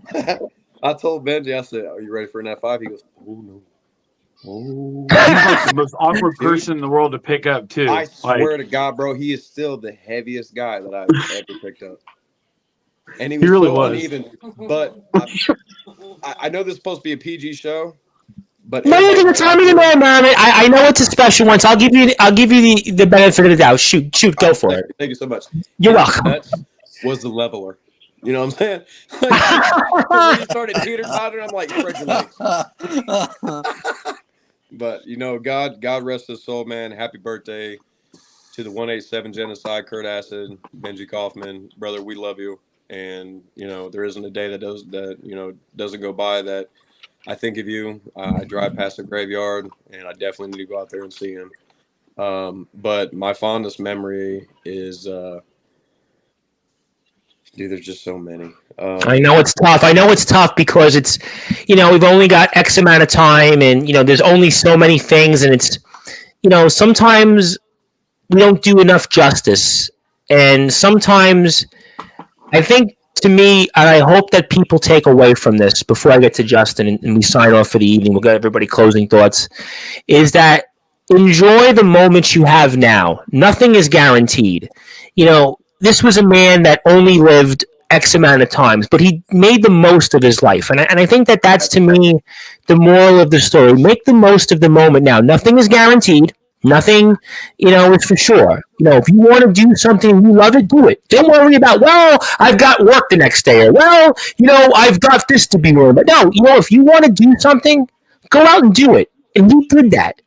I told Benji, I said, "Are you ready for an F5?" He goes, "Oh, no." Oh. He's like the most awkward person in the world to pick up, too. I swear to God, bro, he is still the heaviest guy that I've ever picked up. And he really was uneven. But I know this is supposed to be a PG show. But no, the Tommy the Man Merriman. I know it's a special one, so I'll give you the benefit of the doubt. Shoot, go for it. Thank you so much. You're welcome. That was the leveler. You know what I'm saying? Like, when he started teeter-tottering, I'm like, spread your legs. But, God rest his soul, man. Happy birthday to the 187 Genocide, Kurt Acid, Benji Kaufman. Brother, we love you. And, there isn't a day that doesn't go by that I think of you. I drive past the graveyard, and I definitely need to go out there and see him. But my fondest memory is, dude, there's just so many. I know it's tough because it's, we've only got X amount of time, and, there's only so many things, and it's, sometimes we don't do enough justice. And sometimes I think, to me, and I hope that people take away from this before I get to Justin and we sign off for the evening, we'll get everybody closing thoughts, is that enjoy the moments you have now. Nothing is guaranteed. This was a man that only lived X amount of times, but he made the most of his life. And I think that that's, to me, the moral of the story. Make the most of the moment now. Nothing is guaranteed. Nothing, is for sure. If you want to do something and you love it, do it. Don't worry about, I've got work the next day, or, I've got this to be worried about. No, if you want to do something, go out and do it. And you did that.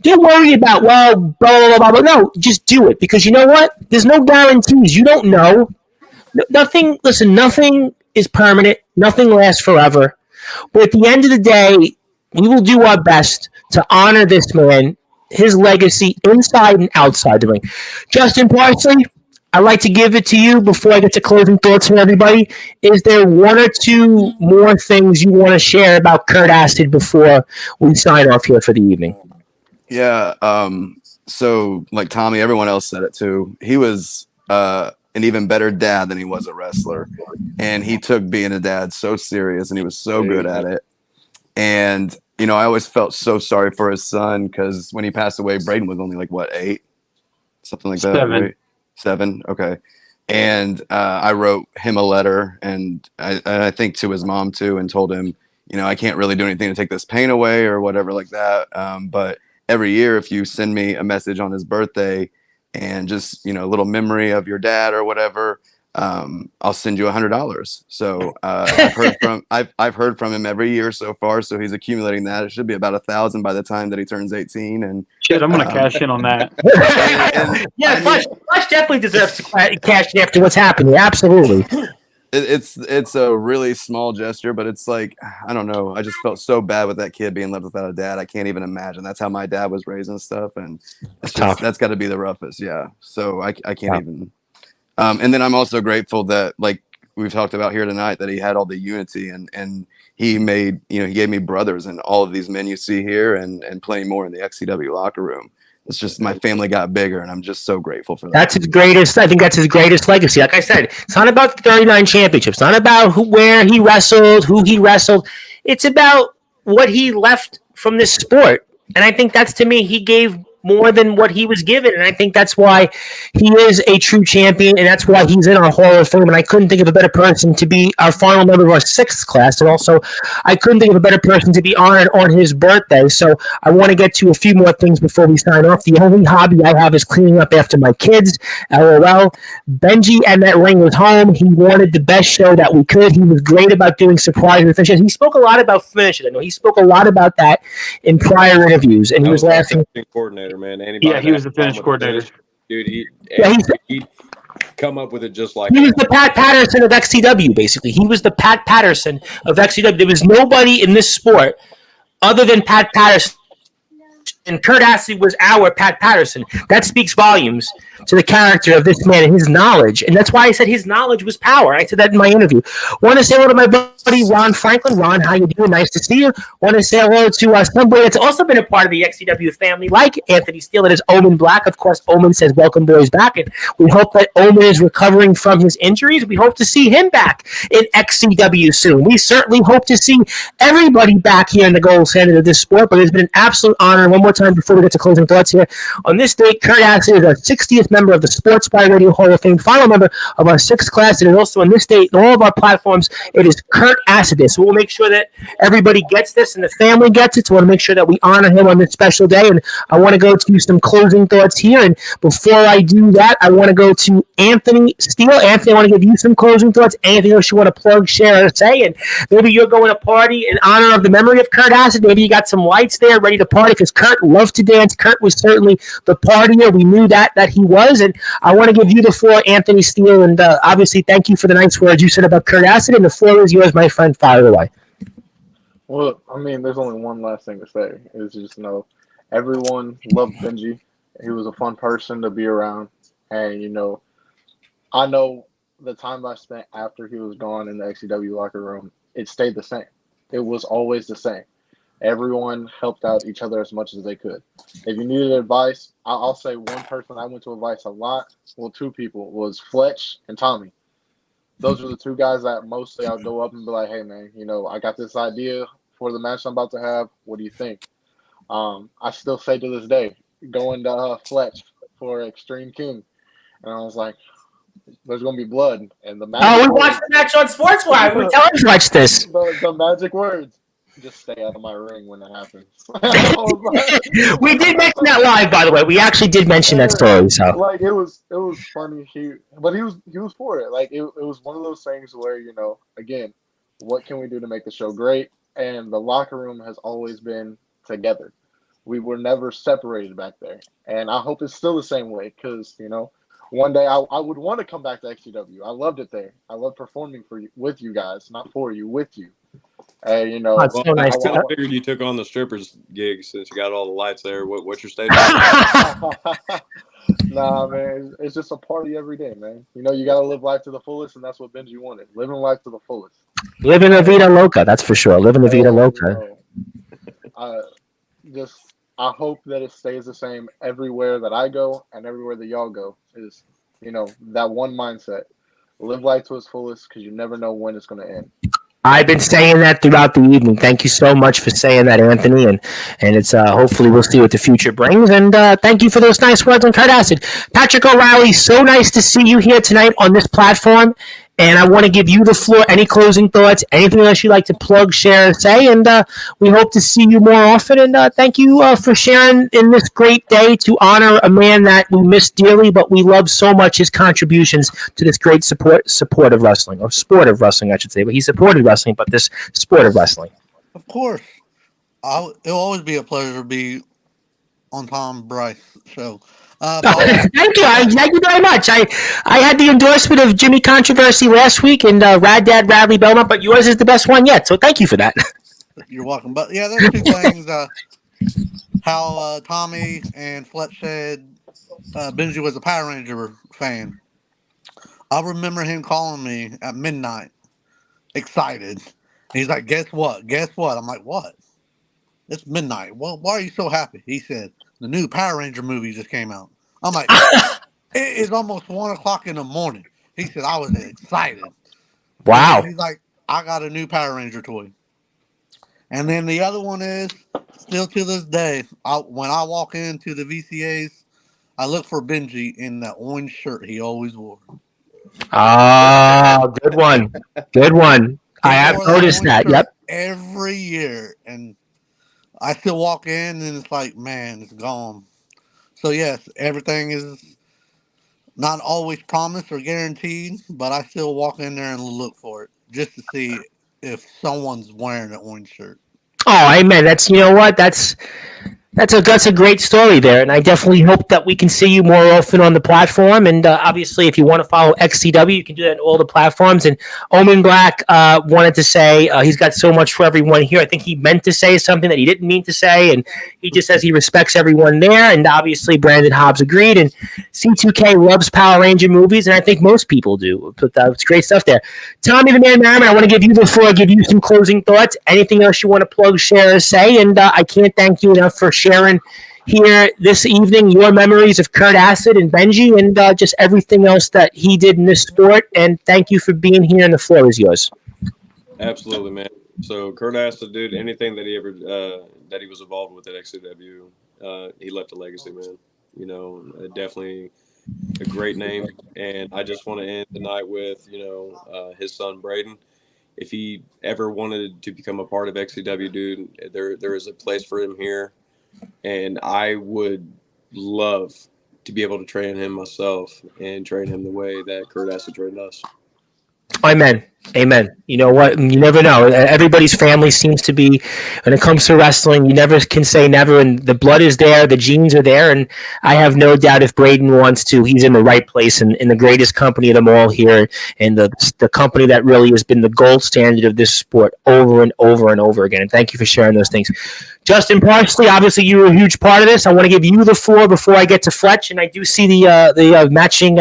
Don't worry about, blah, blah, blah, blah. No, just do it. Because you know what? There's no guarantees. You don't know. Nothing is permanent. Nothing lasts forever. But at the end of the day, we will do our best to honor this man his legacy inside and outside the ring. Justin Parsley, I'd like to give it to you before I get to closing thoughts from everybody. Is there one or two more things you want to share about Kurt Acid before we sign off here for the evening? Yeah. So like Tommy, everyone else said it too. He was an even better dad than he was a wrestler, and he took being a dad so serious, and he was so good at it. And I always felt so sorry for his son because when he passed away, Braden was only like what, 8, something like that. 7. Right? 7. Okay. And I wrote him a letter, and I think to his mom too, and told him, I can't really do anything to take this pain away or whatever like that. But every year, if you send me a message on his birthday and just, a little memory of your dad or whatever, I'll send you $100. So I've heard from him every year so far. So he's accumulating that. It should be about 1,000 by the time that he turns 18. And Shit, I'm gonna cash in on that. Yeah, Flush definitely deserves to cash in after what's happened. Yeah, absolutely. It's a really small gesture, but it's like, I don't know. I just felt so bad with that kid being left without a dad. I can't even imagine. That's how my dad was raised and stuff. And that's got to be the roughest. Yeah. So I can't even. And then I'm also grateful that, like we've talked about here tonight, that he had all the unity and he made, he gave me brothers and all of these men you see here and plenty more in the XCW locker room. It's just my family got bigger, and I'm just so grateful for that. That's his greatest. I think that's his greatest legacy. Like I said, it's not about the 39 championships. It's not about where he wrestled, who he wrestled. It's about what he left from this sport. And I think that's, to me, he gave more than what he was given. And I think that's why he is a true champion, and that's why he's in our Hall of Fame. And I couldn't think of a better person to be our final member of our 6th class. And also, I couldn't think of a better person to be honored on his birthday. So I want to get to a few more things before we sign off. The only hobby I have is cleaning up after my kids. LOL. Benji and that ring was home. He wanted the best show that we could. He was great about doing surprise finishes. He spoke a lot about finishes. I know he spoke a lot about that in prior interviews. And he was laughing. Coordinator, man. Yeah, he was the finish coordinator. Dude, he'd come up with it just like he was the Pat Patterson of XCW, basically. He was the Pat Patterson of XCW. There was nobody in this sport other than Pat Patterson. And Kurt Acid was our Pat Patterson. That speaks volumes to the character of this man and his knowledge. And that's why I said his knowledge was power. I said that in my interview. Want to say hello to my buddy Ron Franklin. Ron, how you doing? Nice to see you. Want to say hello to somebody that's also been a part of the XCW family, like Anthony Steele. That is Omen Black. Of course, Omen says, welcome, boys, back. And we hope that Omen is recovering from his injuries. We hope to see him back in XCW soon. We certainly hope to see everybody back here in the gold standard of this sport. But it's been an absolute honor. One more time before we get to closing thoughts here. On this date, Kurt Acid is our 60th member of the Sportzwire Radio Hall of Fame, final member of our 6th class, and also on this date, in all of our platforms, it is Kurt Acid. So we'll make sure that everybody gets this and the family gets it. So we want to make sure that we honor him on this special day. And I want to go to some closing thoughts here. And before I do that, I want to go to Anthony Steele. Anthony, I want to give you some closing thoughts. Anything else you want to plug, share, or say? And maybe you're going to party in honor of the memory of Kurt Acid. Maybe you got some lights there ready to party because Kurt loved to dance. Kurt was certainly the partier. We knew that he was. And I want to give you the floor, Anthony Steele. And obviously, thank you for the nice words you said about Kurt Acid. And the floor is yours, my friend. Fire away. Well, I mean, there's only one last thing to say. Is just everyone loved Benji. He was a fun person to be around. And, I know the time I spent after he was gone in the XCW locker room, it stayed the same. It was always the same. Everyone helped out each other as much as they could. If you needed advice, I'll say one person I went to advice a lot. Well, 2 people was Fletch and Tommy. Those are the 2 guys that mostly I'll go up and be like, hey, man, I got this idea for the match I'm about to have. What do you think? I still say to this day, going to Fletch for Extreme King. And I was like, there's going to be blood. And the magic we watched the match on Sportswire. We tell us to watch this. The magic words. Just stay out of my ring when it happens. We did mention that live, by the way. We actually did mention that story. So it was funny. He was for it. It was one of those things where again, what can we do to make the show great? And the locker room has always been together. We were never separated back there, and I hope it's still the same way because one day I would want to come back to XCW. I loved it there. I loved performing with you guys, not for you, with you. Hey, you Oh, know, it's Well, so I nice kind to of figured you took on the strippers gig since you got all the lights there. What's your statement? nah, man, it's just a party every day, man. You know, you gotta live life to the fullest, and that's what Benji wanted. Living life to the fullest. living la vida loca. That's for sure. Living la vida Hey, you loca. know, I just I hope that it stays the same everywhere that I go and everywhere that y'all go. Is that one mindset. Live life to its fullest because you never know when it's gonna end. I've been saying that throughout the evening. Thank you so much for saying that, Anthony. And it's hopefully we'll see what the future brings. And thank you for those nice words on Kurt Acid. Patrick O'Reilly, so nice to see you here tonight on this platform. And I want to give you the floor. Any closing thoughts? Anything else you'd like to plug, share, say? And we hope to see you more often. And thank you for sharing in this great day to honor a man that we miss dearly, but we love so much his contributions to this great support of wrestling, or sport of wrestling, I should say. But he supported wrestling, but this sport of wrestling. Of course, it'll always be a pleasure to be on Tom Bryce show. Thank you. Thank you very much. I had the endorsement of Jimmy Controversy last week and Rad Dad Radley Belmont, but yours is the best one yet. So thank you for that. You're welcome. But yeah, there's two things. How Tommy and Fletch said Benji was a Power Ranger fan. I remember him calling me at midnight, excited. He's like, "Guess what? Guess what?" I'm like, "What?" It's midnight. Well, why are you so happy? He said, "The new Power Ranger movie just came out." I'm like, "It is almost 1 o'clock in the morning." He said, "I was excited." Wow. And he's like, "I got a new Power Ranger toy." And then the other one is, still to this day, when I walk into the VCAs, I look for Benji in that orange shirt he always wore. Oh, good one. Good one. I have Wore noticed orange that. shirt Yep. every year. And I still walk in and it's like, man, it's gone. So, yes, everything is not always promised or guaranteed, but I still walk in there and look for it just to see if someone's wearing an orange shirt. Oh, amen. That's, you know what? That's a great story there, and I definitely hope that we can see you more often on the platform. And obviously, if you want to follow XCW, you can do that on all the platforms. And Omen Black wanted to say he's got so much for everyone here. I think he meant to say something that he didn't mean to say, and he just says he respects everyone there. And obviously, Brandon Hobbs agreed. And C2K loves Power Ranger movies, and I think most people do. But it's great stuff there. Tommy the Man Merriman, I want to give you the floor, give you some closing thoughts. Anything else you want to plug, share, or say? And I can't thank you enough for sharing here this evening your memories of Kurt Acid and Benji and just everything else that he did in this sport. And thank you for being here, and the floor is yours. Absolutely, man. So Kurt Acid, dude, anything that he ever that he was involved with at XCW, he left a legacy, man. You know, definitely a great name. And I just want to end the night with, his son Braden. If he ever wanted to become a part of XCW, dude, there is a place for him here. And I would love to be able to train him myself and train him the way that Kurt Acid trained us. Amen. Amen. You know what? You never know. Everybody's family seems to be, when it comes to wrestling, you never can say never. And the blood is there, the genes are there. And I have no doubt if Braden wants to, he's in the right place and in the greatest company of them all here. And the company that really has been the gold standard of this sport over and over and over again. And thank you for sharing those things. Justin Parsley, obviously you were a huge part of this. I want to give you the floor before I get to Fletch. And I do see the matching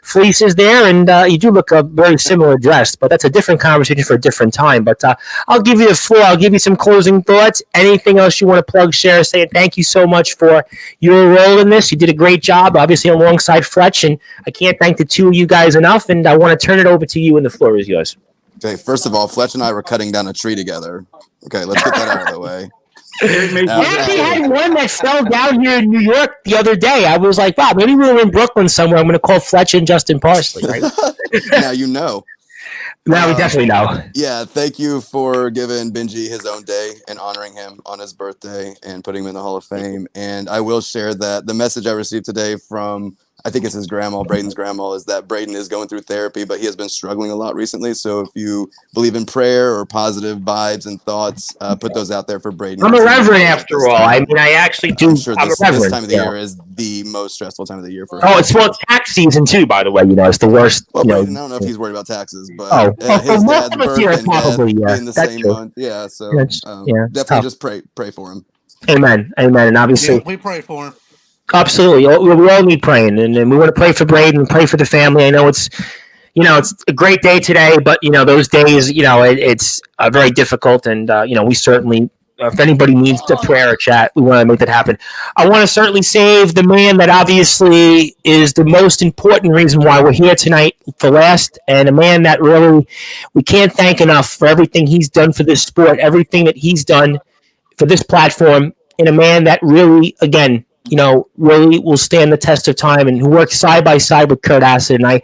fleeces there. And you do look very similar dressed, but that's a different conversation for a different time. But I'll give you the floor. I'll give you some closing thoughts. Anything else you want to plug, share, say? Thank you so much for your role in this. You did a great job, obviously, alongside Fletch, and I can't thank the two of you guys enough, and I want to turn it over to you, and the floor is yours. Okay, first of all, Fletch and I were cutting down a tree together. Okay, let's get that out of the way. I actually had one that fell down here in New York the other day. I was like, wow, maybe we were in Brooklyn somewhere. I'm going to call Fletch and Justin Parsley, right? Now you know. Now we definitely know. Yeah, thank you for giving Benji his own day and honoring him on his birthday and putting him in the Hall of Fame. And I will share that the message I received today from I think it's his grandma, Braden's grandma, is that Braden is going through therapy, but he has been struggling a lot recently. So if you believe in prayer or positive vibes and thoughts, put those out there for Braden. I'm a 'cause he needs reverend those at after this all. time. I mean, I actually do. I'm sure I'm a this reverend. time of the year is the most stressful time of the year for him. Oh, it's tax season too. By the way, it's the worst. Well, Braden, I don't know if he's worried about taxes, but for his most dad's of us here, birth and probably, death yeah, in the that's same true. month. Yeah, so It's definitely tough. just pray for him. Amen, and obviously, Yeah, we pray for him. absolutely, we all need praying, and we want to pray for Braden, pray for the family. I know it's a great day today, but those days, it's very difficult, and we certainly. If anybody needs a prayer or chat, we want to make that happen. I want to certainly save the man that obviously is the most important reason why we're here tonight for last, and a man that really we can't thank enough for everything he's done for this sport, everything that he's done for this platform, and a man that really, again, really will stand the test of time and who works side by side with Kurt Acid. And I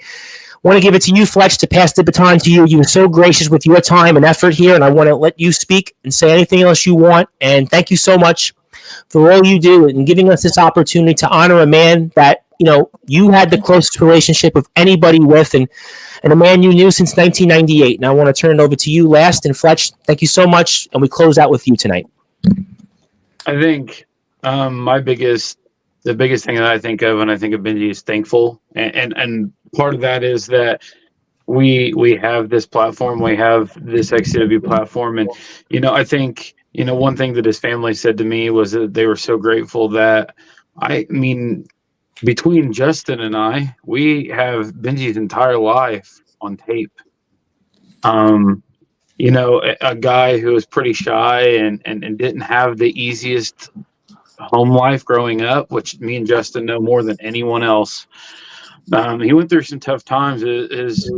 want to give it to you, Fletch, to pass the baton to you. You were so gracious with your time and effort here, and I want to let you speak and say anything else you want. And thank you so much for all you do and giving us this opportunity to honor a man that you had the closest relationship of anybody with, and a man you knew since 1998. And I want to turn it over to you last. And Fletch, thank you so much, and we close out with you tonight. I think the biggest thing that I think of when I think of Benji is thankful, and part of that is that we have this platform, we have this XCW platform, and I think one thing that his family said to me was that they were so grateful that between Justin and I, we have Benji's entire life on tape. A guy who was pretty shy and didn't have the easiest home life growing up, which me and Justin know more than anyone else. He went through some tough times. His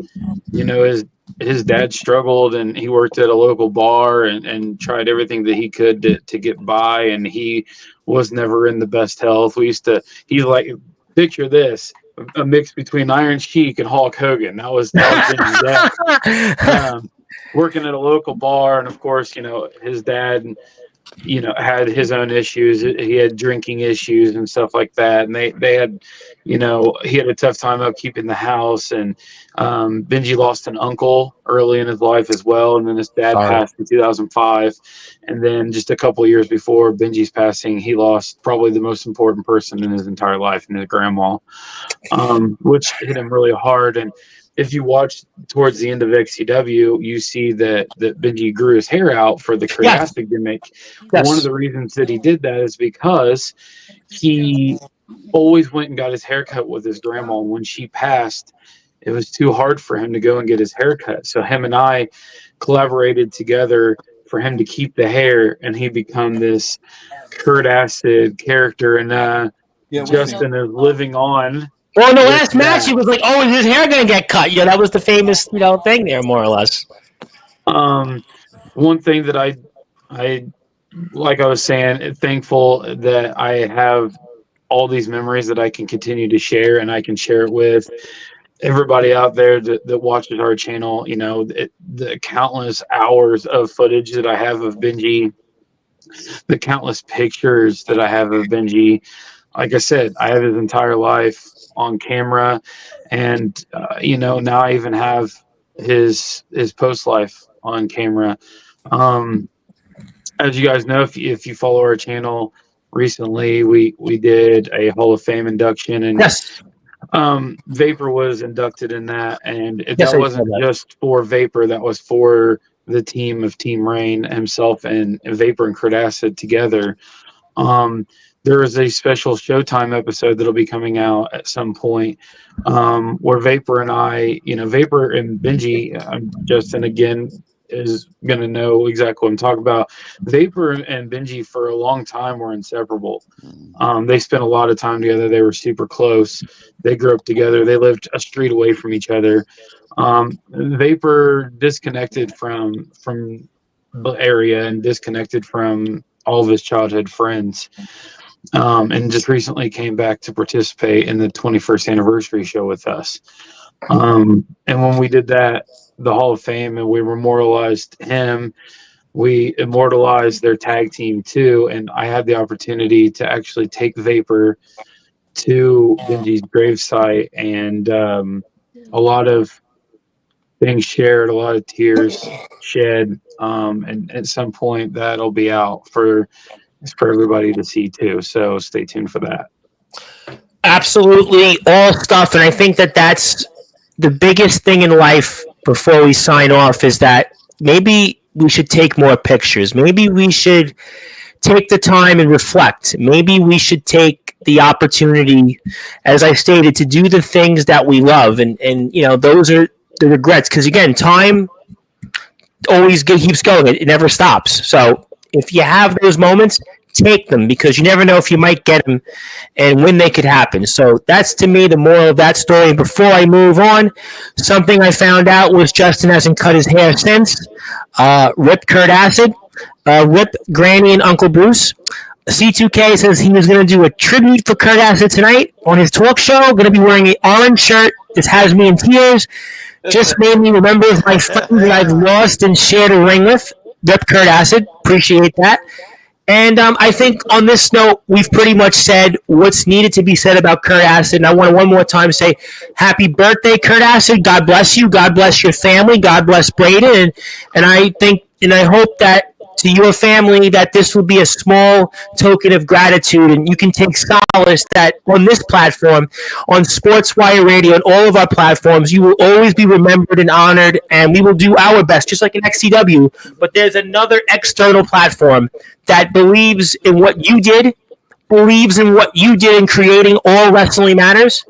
dad struggled, and he worked at a local bar and tried everything that he could to get by, and he was never in the best health. He's like, picture this, a mix between Iron Sheik and Hulk Hogan. That was Benji's dad. Working at a local bar, and of course, his dad, had his own issues. He had drinking issues and stuff like that, and they had, he had a tough time upkeeping the house. And Benji lost an uncle early in his life as well, and then his dad passed in 2005. And then just a couple of years before Benji's passing, he lost probably the most important person in his entire life, and his grandma, which hit him really hard. And if you watch towards the end of XCW, you see that Benji grew his hair out for the creative gimmick. Yes. One of the reasons that he did that is because he always went and got his hair cut with his grandma. When she passed, it was too hard for him to go and get his hair cut. So him and I collaborated together for him to keep the hair, and he become this Kurt Acid character. And Justin is living on. Well, in the last match, he was like, "Oh, is his hair gonna get cut?" That was the famous, thing there, more or less. One thing that I like I was saying, thankful that I have all these memories that I can continue to share, and I can share it with everybody out there that watches our channel. The countless hours of footage that I have of Benji, the countless pictures that I have of Benji. Like I said, I have his entire life on camera, and now I even have his post life on camera. As you guys know, if you follow our channel, recently we did a Hall of Fame induction, and yes, Vapor was inducted in that, and Yes, that wasn't just for Vapor, that was for the team of Team Rain, himself and Vapor and Kurt Acid together. There is a special Showtime episode that'll be coming out at some point, where Vapor and I, Vapor and Benji, Justin again is going to know exactly what I'm talking about. Vapor and Benji for a long time were inseparable. They spent a lot of time together. They were super close. They grew up together. They lived a street away from each other. Vapor disconnected from the area and disconnected from all of his childhood friends. And just recently came back to participate in the 21st anniversary show with us. And when we did that, the Hall of Fame, and we memorialized him, we immortalized their tag team too. And I had the opportunity to actually take Vapor to Benji's gravesite, and a lot of things shared, a lot of tears shed, and at some point that'll be out for everybody to see too. So stay tuned for that. Absolutely, all stuff, and I think that that's the biggest thing in life. Before we sign off, is that maybe we should take more pictures. Maybe we should take the time and reflect. Maybe we should take the opportunity, as I stated, to do the things that we love, and those are the regrets. Because again, time always keeps going; it never stops. So if you have those moments, take them, because you never know if you might get them and when they could happen. So that's, to me, the moral of that story. And before I move on, something I found out was Justin hasn't cut his hair since. Rip Kurt Acid. Rip Granny and Uncle Bruce. C2K says he was going to do a tribute for Kurt Acid tonight on his talk show. Going to be wearing an orange shirt. This has me in tears. Just made me remember my friends that I've lost and shared a ring with. Rip Kurt Acid. Appreciate that. And I think on this note, we've pretty much said what's needed to be said about Kurt Acid. And I want to one more time say happy birthday, Kurt Acid. God bless you. God bless your family. God bless Braden. And I think and I hope that to your family that this will be a small token of gratitude, and you can take solace that on this platform, on Sportswire Radio and all of our platforms, you will always be remembered and honored, and we will do our best, just like in XCW. But there's another external platform that believes in what you did, believes in what you did in creating All Wrestling Matters,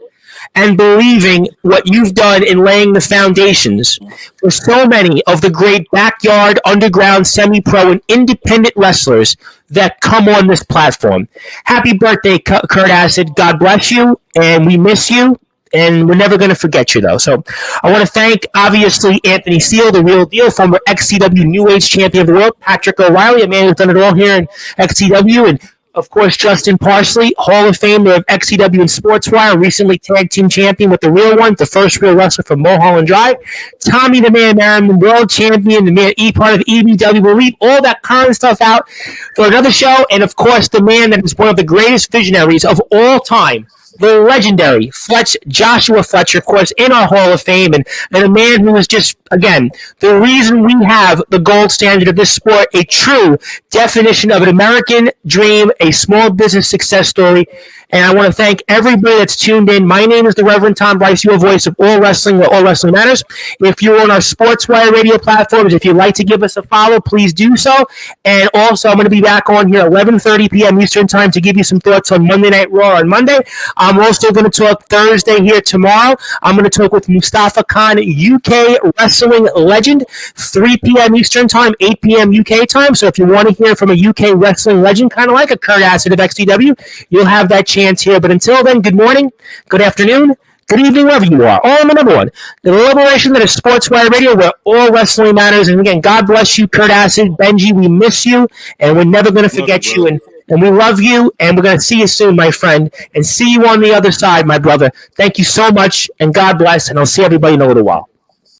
and believing what you've done in laying the foundations for so many of the great backyard, underground, semi-pro, and independent wrestlers that come on this platform. Happy birthday, Kurt Acid. God bless you, and we miss you, and we're never going to forget you, though. So I want to thank, obviously, Anthony Steele, the real deal, former XCW New Age Champion of the World, Patrick O'Reilly, a man who's done it all here in XCW, and of course, Justin Parsley, Hall of Famer of XCW and Sportswire, recently tag team champion with the real one, the first real wrestler from Mulholland Drive. Tommy the Man Merriman, world champion, the man part of EBW. We'll leave all that current stuff out for another show. And of course, the man that is one of the greatest visionaries of all time, the legendary Joshua Fletcher, of course, in our Hall of Fame, and a man who is just, again, the reason we have the gold standard of this sport, a true definition of an American dream, a small business success story. And I want to thank everybody that's tuned in. My name is the Reverend Tom Bryce, your voice of All Wrestling, where All Wrestling Matters. If you're on our Sportswire radio platforms, if you'd like to give us a follow, please do so. And also, I'm going to be back on here at 11:30 p.m. Eastern Time to give you some thoughts on Monday Night Raw on Monday. I'm also going to talk Thursday here tomorrow. I'm going to talk with Mustafa Khan, UK wrestling legend, 3 p.m. Eastern Time, 8 p.m. UK time. So if you want to hear from a UK wrestling legend, kind of like a Kurt Acid of XCW, you'll have that chance here. But until then, good morning, good afternoon, good evening, wherever you are. All in the number one, the liberation that is Sportswire Radio, where all wrestling matters. And again, God bless you, Kurt Acid, Benji. We miss you, and we're never going to forget you. And we love you, and we're going to see you soon, my friend, and see you on the other side, my brother. Thank you so much, and God bless, and I'll see everybody in a little while.